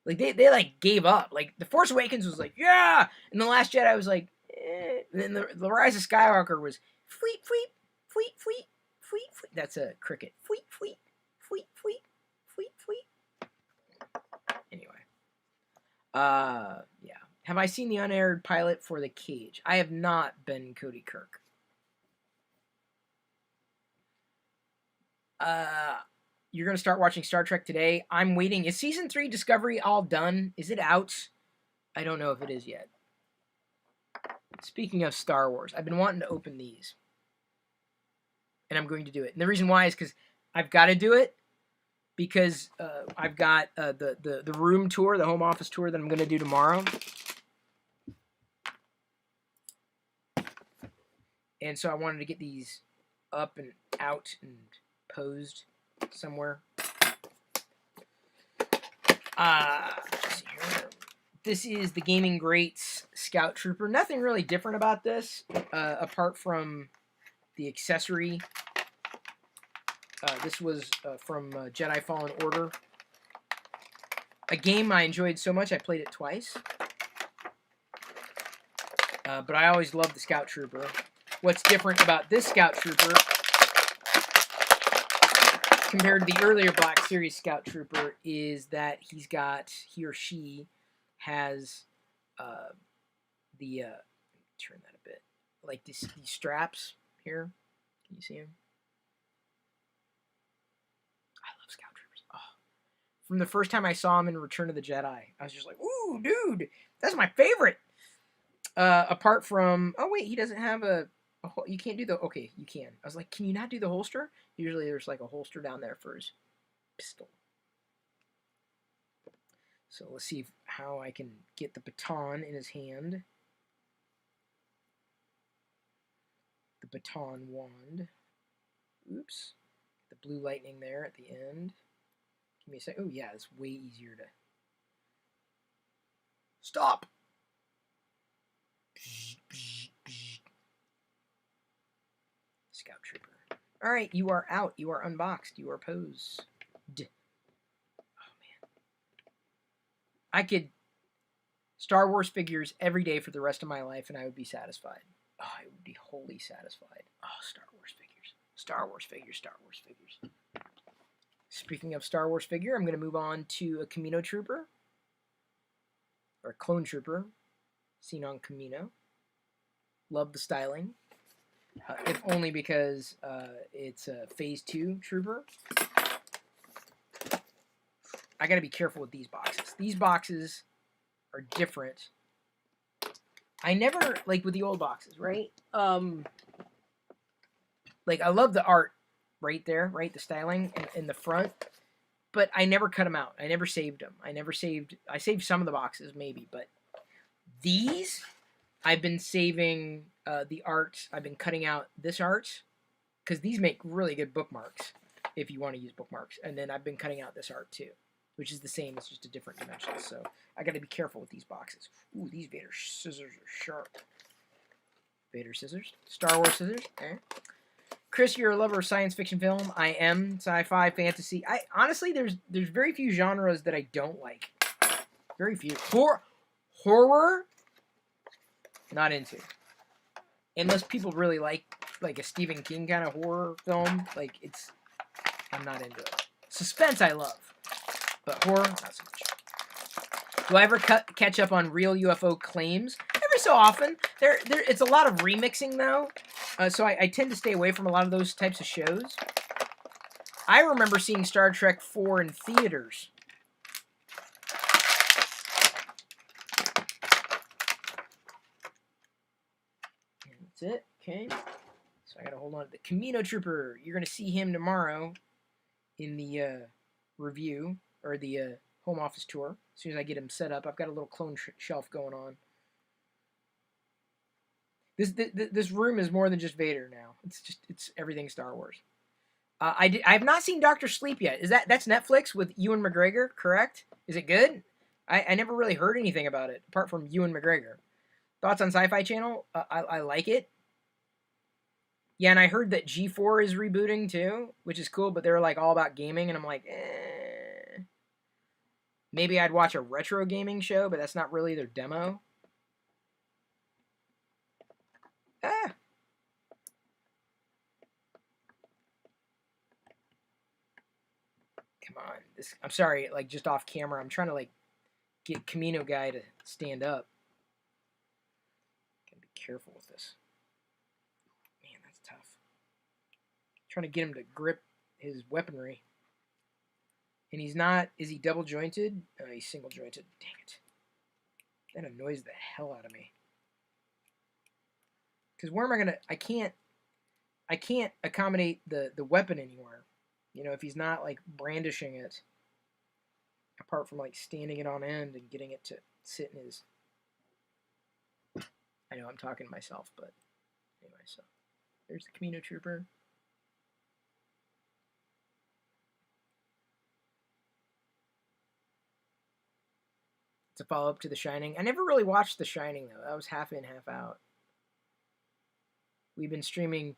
Like, they like gave up. Like, The Force Awakens was like, yeah! And The Last Jedi was like, eh. And then the Rise of Skywalker was, fweet, fweet, fweet, fweet, fweet, fweet. That's a cricket. Fweet, fweet, fweet, fweet, fweet, fweet. Anyway. Yeah. Have I seen the unaired pilot for The Cage? I have not been Cody Kirk. You're going to start watching Star Trek today. I'm waiting. Is Season 3 Discovery all done? Is it out? I don't know if it is yet. Speaking of Star Wars, I've been wanting to open these. And I'm going to do it. And the reason why is because I've got to do it. Because I've got the room tour, the home office tour that I'm going to do tomorrow. And so I wanted to get these up and out and posed somewhere. Let's see here. This is the Gaming Greats Scout Trooper. Nothing really different about this, apart from the accessory. This was from Jedi Fallen Order. A game I enjoyed so much I played it twice. But I always loved the Scout Trooper. What's different about this Scout Trooper compared to the earlier Black Series Scout Trooper is that he or she has turn that a bit, like these straps here. Can you see them? I love Scout Troopers. Oh. From the first time I saw him in Return of the Jedi, I was just like, ooh, dude, that's my favorite. Apart from, oh wait, he doesn't have you can't do okay, you can. I was like, can you not do the holster? Usually there's like a holster down there for his pistol. So let's see how I can get the baton in his hand. The baton wand. Oops. The blue lightning there at the end. Give me a sec. Oh yeah, it's way easier to... Stop! Scout Trooper. Alright, you are out. You are unboxed. You are posed. Oh, man. I could Star Wars figures every day for the rest of my life, and I would be satisfied. Oh, I would be wholly satisfied. Oh, Star Wars figures. Star Wars figures. Star Wars figures. Speaking of Star Wars figure, I'm going to move on to a Camino Trooper. Or a Clone Trooper. seen on Camino. Love the styling. If only because it's a Phase 2 Trooper. I gotta be careful with these boxes. These boxes are different. I never, like with the old boxes, right? Like, I love the art right there, right? The styling in the front. But I never cut them out. I never saved them. I saved some of the boxes, maybe. But these, I've been saving the art. I've been cutting out this art. Because these make really good bookmarks, if you want to use bookmarks. And then I've been cutting out this art, too. Which is the same, it's just a different dimension. So, I gotta be careful with these boxes. Ooh, these Vader scissors are sharp. Vader scissors. Star Wars scissors. Okay. Chris, you're a lover of science fiction film. I am. Sci-fi, fantasy. Honestly, there's very few genres that I don't like. Very few. Horror? Not into. Unless people really like a Stephen King kind of horror film. Like, I'm not into it. Suspense I love. But horror, not so much. Do I ever catch up on real UFO claims? Every so often. It's a lot of remixing, though. So I tend to stay away from a lot of those types of shows. I remember seeing Star Trek 4 in theaters. And that's it. Okay. So I gotta hold on to the Camino Trooper. You're gonna see him tomorrow in the review, or the home office tour. As soon as I get him set up, I've got a little clone shelf going on. This room is more than just Vader now. It's everything Star Wars. I have not seen Dr. Sleep yet. That's Netflix with Ewan McGregor, correct? Is it good? I never really heard anything about it apart from Ewan McGregor. Thoughts on Sci-Fi Channel? I like it. Yeah, and I heard that G4 is rebooting too, which is cool. But they're like all about gaming, and I'm like, maybe I'd watch a retro gaming show, but that's not really their demo. Come on. I'm sorry, like, just off camera. I'm trying to, like, get Camino guy to stand up. Gotta be careful with this. Man, that's tough. Trying to get him to grip his weaponry. And he's not... Is he double jointed? Oh, he's single jointed. Dang it. That annoys the hell out of me. Because where am I gonna... I can't accommodate the weapon anywhere. You know, if he's not, like, brandishing it, apart from, like, standing it on end and getting it to sit in his... I know I'm talking to myself, but anyway, so there's the Camino Trooper. It's a follow-up to The Shining. I never really watched The Shining, though. That was half in, half out. We've been streaming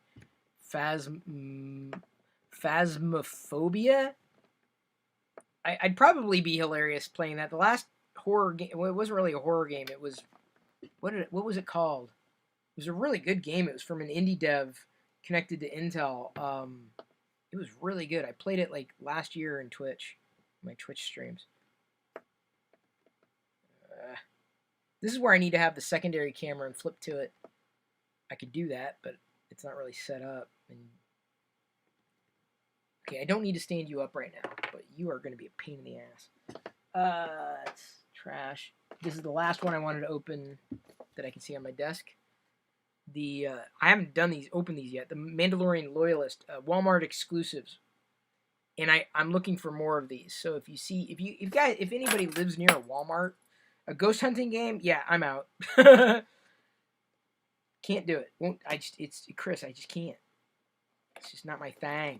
Phasmophobia. I'd probably be hilarious playing that. The last horror game, well, it wasn't really a horror game. It was what was it called? It was a really good game. It was from an indie dev connected to Intel. It was really good. I played it like last year in Twitch, my Twitch streams. This is where I need to have the secondary camera and flip to it. I could do that, but it's not really set up. And okay, I don't need to stand you up right now, but you are going to be a pain in the ass. It's trash. This is the last one I wanted to open that I can see on my desk. I haven't opened these yet. The Mandalorian Loyalist, Walmart exclusives, and I'm looking for more of these. So if anybody lives near a Walmart, a ghost hunting game, yeah, I'm out. Can't do it. It's Chris. I just can't. It's just not my thing.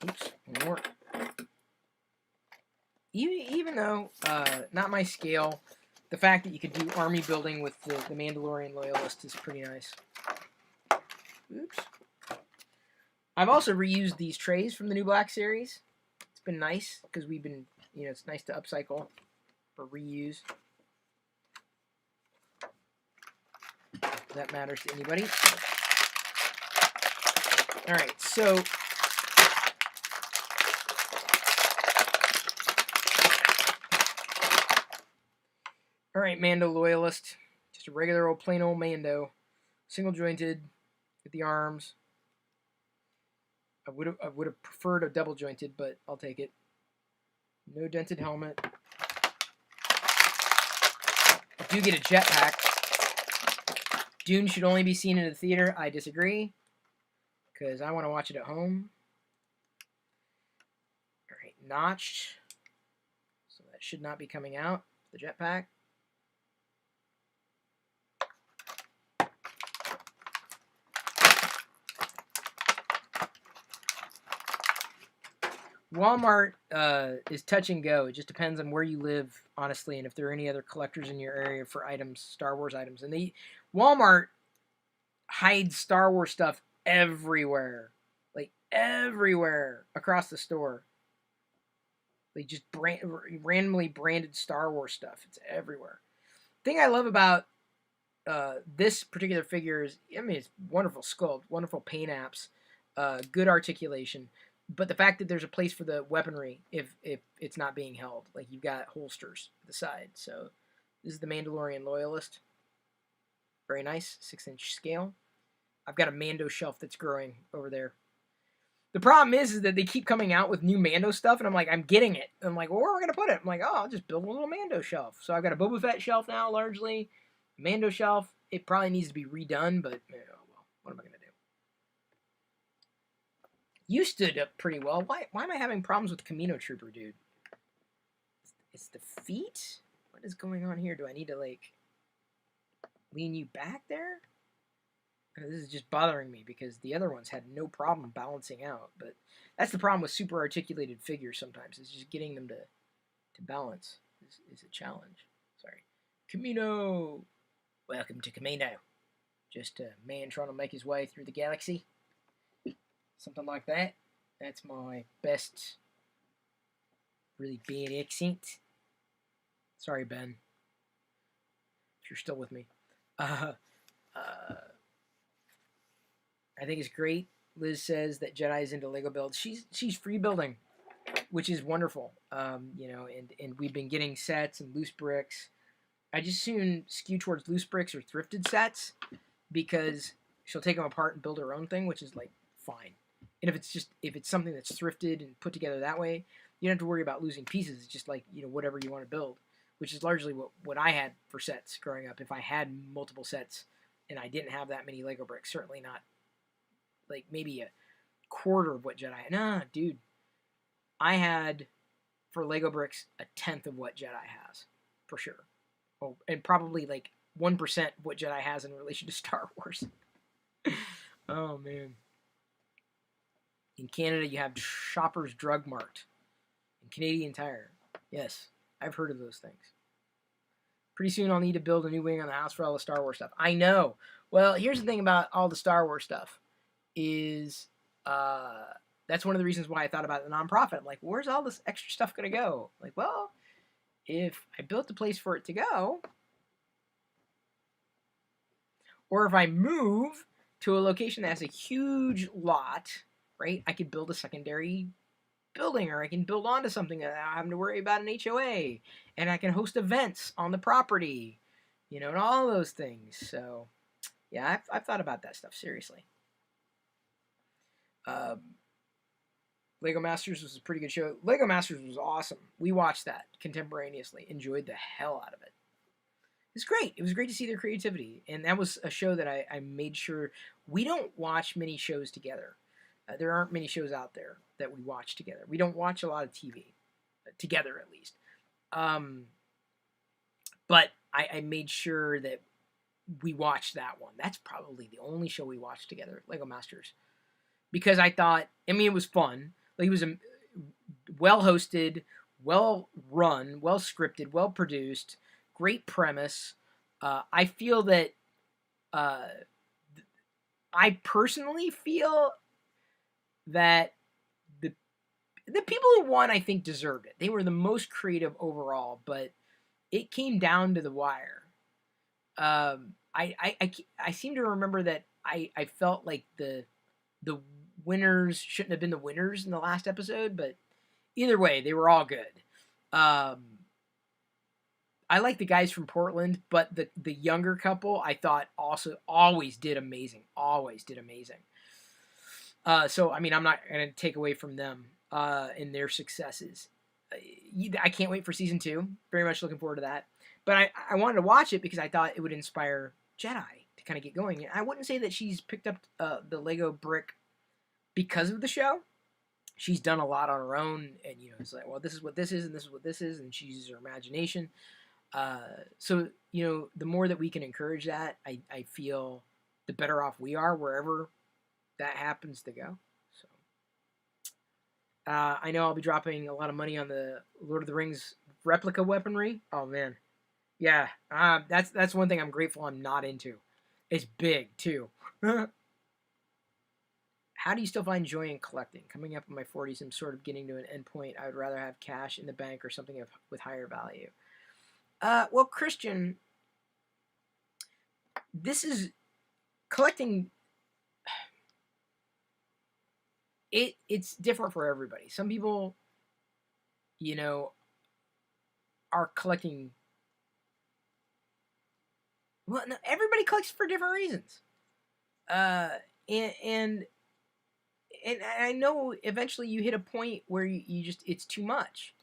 Oops, more. Even though not my scale, the fact that you could do army building with the Mandalorian Loyalist is pretty nice. Oops. I've also reused these trays from the New Black series. It's been nice because we've been, it's nice to upcycle or reuse. If that matters to anybody. All right, so All right, Mando Loyalist. Just a regular old, plain old Mando. Single jointed with the arms. I would have preferred a double jointed, but I'll take it. No dented helmet. I do get a jetpack. Dune should only be seen in the theater. I disagree, because I want to watch it at home. All right, notched. So that should not be coming out. The jetpack. Walmart is touch and go. It just depends on where you live, honestly, and if there are any other collectors in your area for items, Star Wars items. And Walmart hides Star Wars stuff everywhere, like everywhere across the store. They just randomly branded Star Wars stuff. It's everywhere. The thing I love about this particular figure is, I mean, it's wonderful sculpt, wonderful paint apps, good articulation. But the fact that there's a place for the weaponry if it's not being held. Like, you've got holsters at the side. So this is the Mandalorian Loyalist. Very nice. 6-inch scale. I've got a Mando shelf that's growing over there. The problem is that they keep coming out with new Mando stuff, and I'm like, I'm getting it. I'm like, well, where are we going to put it? I'm like, oh, I'll just build a little Mando shelf. So I've got a Boba Fett shelf now, largely. Mando shelf. It probably needs to be redone, but well, what am I going to do? You stood up pretty well. Why am I having problems with Camino Trooper, dude? It's the feet? What is going on here? Do I need to, like, lean you back there? This is just bothering me because the other ones had no problem balancing out. But that's the problem with super articulated figures sometimes. It's just getting them to balance is a challenge. Sorry. Camino! Welcome to Camino. Just a man trying to make his way through the galaxy. Something like that. That's my best really bad accent. Sorry, Ben. If you're still with me. I think it's great. Liz says that Jedi's into Lego builds. She's free building, which is wonderful. You know, and we've been getting sets and loose bricks. I just soon skew towards loose bricks or thrifted sets because she'll take them apart and build her own thing, which is like fine. And if it's something that's thrifted and put together that way, you don't have to worry about losing pieces. It's just like, you know, whatever you want to build, which is largely what I had for sets growing up. If I had multiple sets and I didn't have that many Lego bricks, certainly not like maybe a quarter of what Jedi had. Nah, dude. I had, for Lego bricks, a tenth of what Jedi has, for sure. Oh, and probably like 1% what Jedi has in relation to Star Wars. Oh, man. In Canada, you have Shoppers Drug Mart. And Canadian Tire. Yes, I've heard of those things. Pretty soon I'll need to build a new wing on the house for all the Star Wars stuff. I know. Well, here's the thing about all the Star Wars stuff. Is that's one of the reasons why I thought about the nonprofit. I'm like, where's all this extra stuff going to go? Like, well, if I built a place for it to go, or if I move to a location that has a huge lot, right, I could build a secondary building, or I can build onto something that I don't have to worry about an HOA, and I can host events on the property, you know, and all those things. So, yeah, I've thought about that stuff seriously. Lego Masters was a pretty good show. Lego Masters was awesome. We watched that contemporaneously. Enjoyed the hell out of it. It's great. It was great to see their creativity. And that was a show that I made sure we don't watch many shows together. There aren't many shows out there that we watch together. We don't watch a lot of TV together, at least. But I made sure that we watched that one. That's probably the only show we watched together, Lego Masters. Because I thought, I mean, it was fun. Like, it was a well-hosted, well-run, well-scripted, well-produced, great premise. I feel that, I personally feel that the people who won, I think, deserved it. They were the most creative overall, but it came down to the wire. I seem to remember that I felt like the winners shouldn't have been the winners in the last episode, but either way, they were all good. I I like the guys from Portland, but the younger couple I thought also always did amazing. Always did amazing. So I mean, I'm not gonna take away from them in their successes. I can't wait for season 2. Very much looking forward to that. But I wanted to watch it because I thought it would inspire Jedi to kind of get going. I wouldn't say that she's picked up the Lego brick because of the show. She's done a lot on her own, and it's like, well, this is what this is, and this is what this is, and she uses her imagination. So the more that we can encourage that, I feel the better off we are wherever that happens to go. So I know I'll be dropping a lot of money on the Lord of the Rings replica weaponry. Oh man, yeah, that's one thing I'm grateful I'm not into. It's big too. How do you still find joy in collecting? Coming up in my 40s, I'm sort of getting to an end point. I would rather have cash in the bank or something with higher value. Well, Christian, this is collecting. It's different for everybody. Some people, are collecting. Well, no, everybody collects for different reasons. And I know eventually you hit a point where you just, it's too much.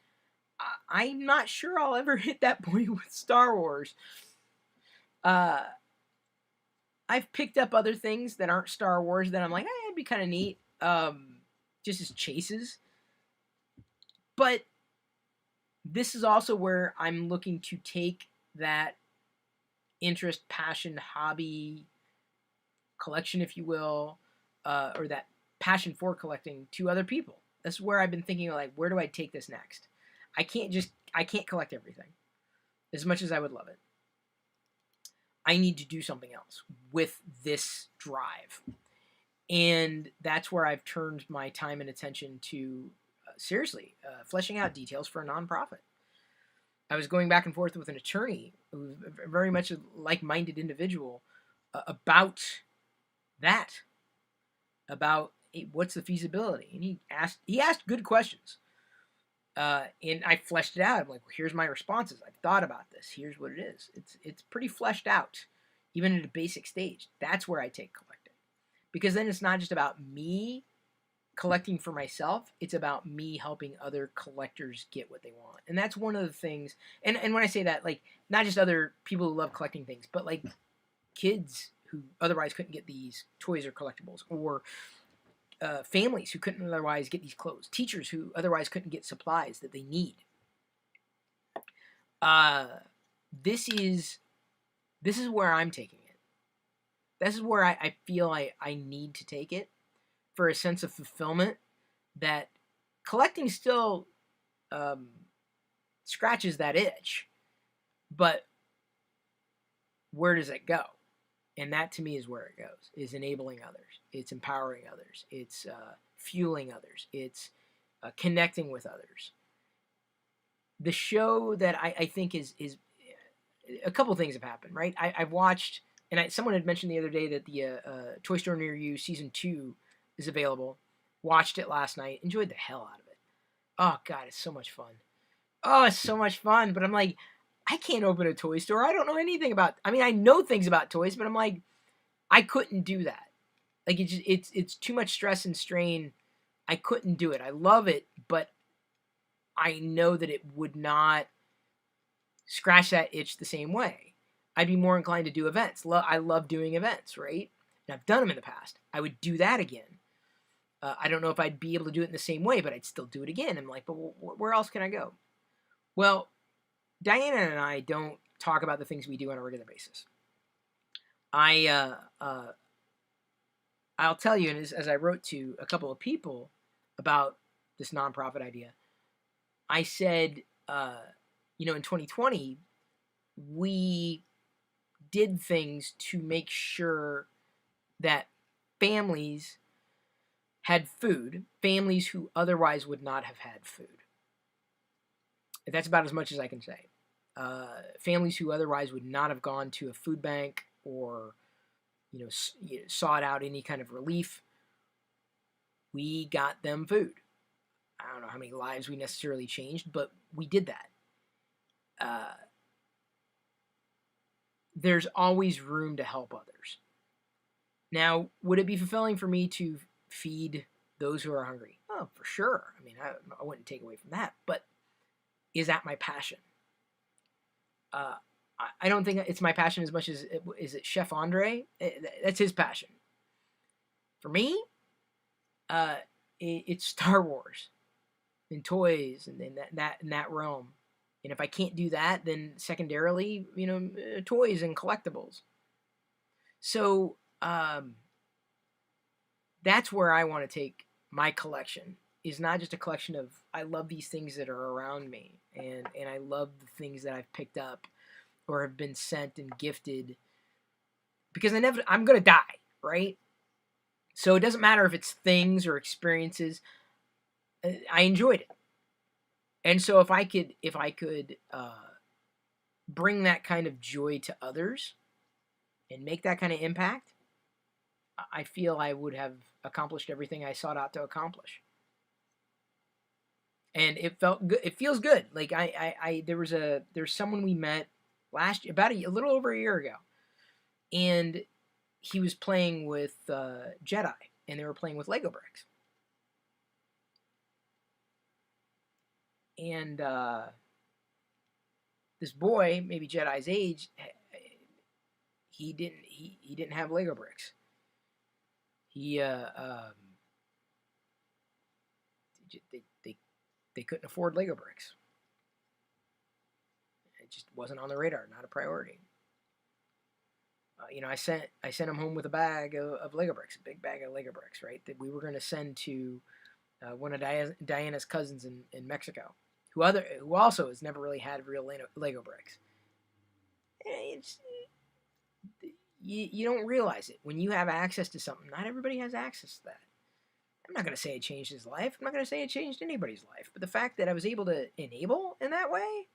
I'm not sure I'll ever hit that point with Star Wars. I've picked up other things that aren't Star Wars that I'm like, it'd be kind of neat. Just as chases. But this is also where I'm looking to take that interest, passion, hobby, collection, if you will, or that passion for collecting to other people. That's where I've been thinking, like, where do I take this next? I can't collect everything as much as I would love it. I need to do something else with this drive. And that's where I've turned my time and attention to, seriously, fleshing out details for a nonprofit. I was going back and forth with an attorney who's very much a like-minded individual about that, about what's the feasibility. And he asked good questions. And I fleshed it out. I'm like, well, here's my responses. I've thought about this. Here's what it is. It's pretty fleshed out, even at a basic stage. That's where I take collecting. Because then it's not just about me collecting for myself. It's about me helping other collectors get what they want. And that's one of the things. And when I say that, like, not just other people who love collecting things, but like kids who otherwise couldn't get these toys or collectibles, or families who couldn't otherwise get these clothes, teachers who otherwise couldn't get supplies that they need. This is where I'm taking it. This is where I feel I need to take it, for a sense of fulfillment that collecting still scratches that itch. But where does it go? And that to me is where it goes, is enabling others. It's empowering others. It's fueling others. It's connecting with others. The show that I think is a couple things have happened, right? I've watched, and someone had mentioned the other day that the Toy Store Near You Season 2 is available. Watched it last night. Enjoyed the hell out of it. Oh, God, it's so much fun. Oh, it's so much fun. But I'm like, I can't open a toy store. I don't know anything about... I mean, I know things about toys, but I'm like, I couldn't do that. Like, it's too much stress and strain. I couldn't do it. I love it, but I know that it would not scratch that itch the same way. I'd be more inclined to do events. I love doing events, right? And I've done them in the past. I would do that again. I don't know if I'd be able to do it in the same way, but I'd still do it again. I'm like, but where else can I go? Well, Diana and I don't talk about the things we do on a regular basis. I'll tell you, and as I wrote to a couple of people about this nonprofit idea, I said, in 2020, we did things to make sure that families had food, families who otherwise would not have had food. That's about as much as I can say. Families who otherwise would not have gone to a food bank or, sought out any kind of relief. We got them food. I don't know how many lives we necessarily changed, but we did that. there's always room to help others. Now, would it be fulfilling for me to feed those who are hungry? Oh, for sure. I mean, I wouldn't take away from that. But is that my passion? I don't think it's my passion as much as is it Chef Andre. That's his passion. For me, it's Star Wars and toys and in that realm. And if I can't do that, then secondarily, toys and collectibles. So that's where I want to take my collection. Is not just a collection of I love these things that are around me, and I love the things that I've picked up or have been sent and gifted, because I'm gonna die, right? So it doesn't matter if it's things or experiences. I enjoyed it, and so if I could bring that kind of joy to others and make that kind of impact, I feel I would have accomplished everything I sought out to accomplish. And it felt good. It feels good. Like there's someone we met last year, about a little over a year ago, and he was playing with Jedi, and they were playing with Lego bricks. And this boy, maybe Jedi's age, he didn't have Lego bricks. They couldn't afford Lego bricks. It just wasn't on the radar, not a priority. I sent him home with a bag of Lego bricks, a big bag of Lego bricks, right? That we were going to send to one of Diana's cousins in Mexico, who also has never really had real Lego bricks. You don't realize it when you have access to something. Not everybody has access to that. I'm not going to say it changed his life. I'm not going to say it changed anybody's life. But the fact that I was able to enable in that way,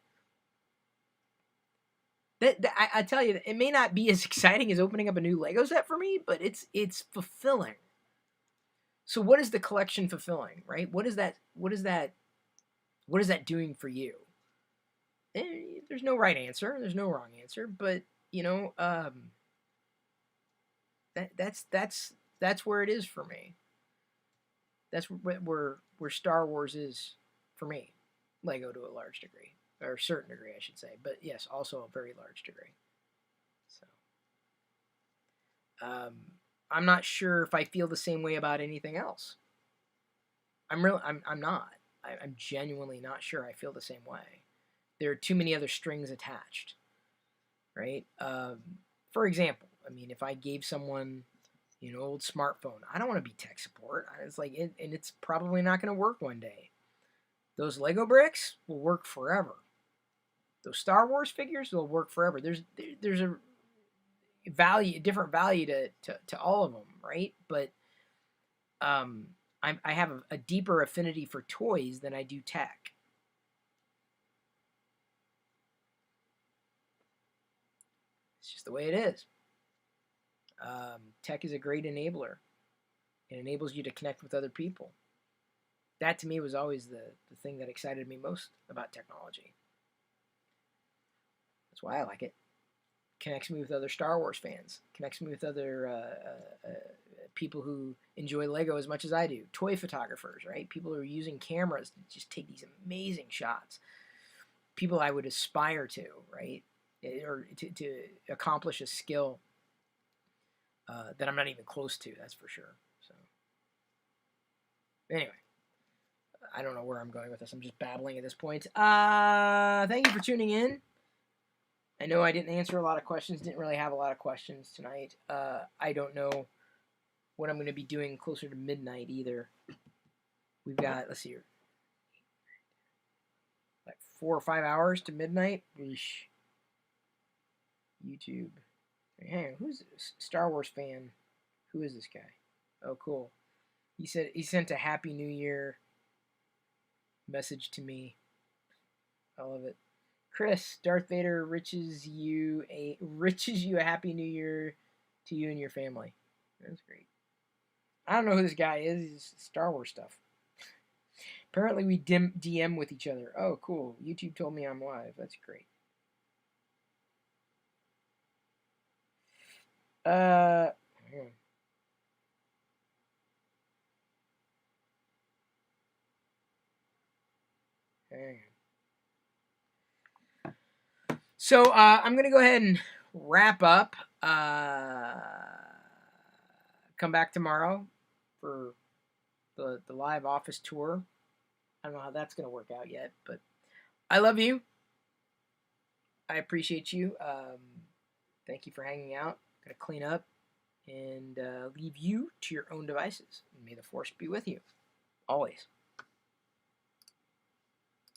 I tell you, it may not be as exciting as opening up a new Lego set for me, but it's fulfilling. So what is the collection fulfilling, right? What is that doing for you? There's no right answer. There's no wrong answer. But that's where it is for me. That's where Star Wars is for me. Lego to a large degree, or a certain degree, I should say. But yes, also a very large degree. So, I'm not sure if I feel the same way about anything else. I'm not. I'm genuinely not sure I feel the same way. There are too many other strings attached, right? For example, I mean, if I gave someone old smartphone, I don't want to be tech support. It's like, and it's probably not going to work one day. Those Lego bricks will work forever. Those Star Wars figures will work forever. There's a different value to all of them, right? But I have a deeper affinity for toys than I do tech. It's just the way it is. Tech is a great enabler. It enables you to connect with other people. That to me was always the thing that excited me most about technology. That's why I like it. Connects me with other Star Wars fans. Connects me with other people who enjoy Lego as much as I do. Toy photographers, right? People who are using cameras to just take these amazing shots. People I would aspire to, right? Or to accomplish a skill that I'm not even close to, that's for sure. So, anyway, I don't know where I'm going with this. I'm just babbling at this point. Thank you for tuning in. I know I didn't answer a lot of questions. Didn't really have a lot of questions tonight. I don't know what I'm going to be doing closer to midnight either. We've got, let's see here, like 4 or 5 hours to midnight. Eesh. YouTube. Hey, who's this Star Wars fan? Who is this guy? Oh, cool. He sent a Happy New Year message to me. I love it. Chris, Darth Vader riches you a Happy New Year to you and your family. That's great. I don't know who this guy is. He's Star Wars stuff. Apparently we DM with each other. Oh, cool. YouTube told me I'm live. That's great. Uh, So I'm gonna go ahead and wrap up. Come back tomorrow for the live office tour. I don't know how that's gonna work out yet, but I love you. I appreciate you. Thank you for hanging out. Gonna clean up and leave you to your own devices. May the force be with you always.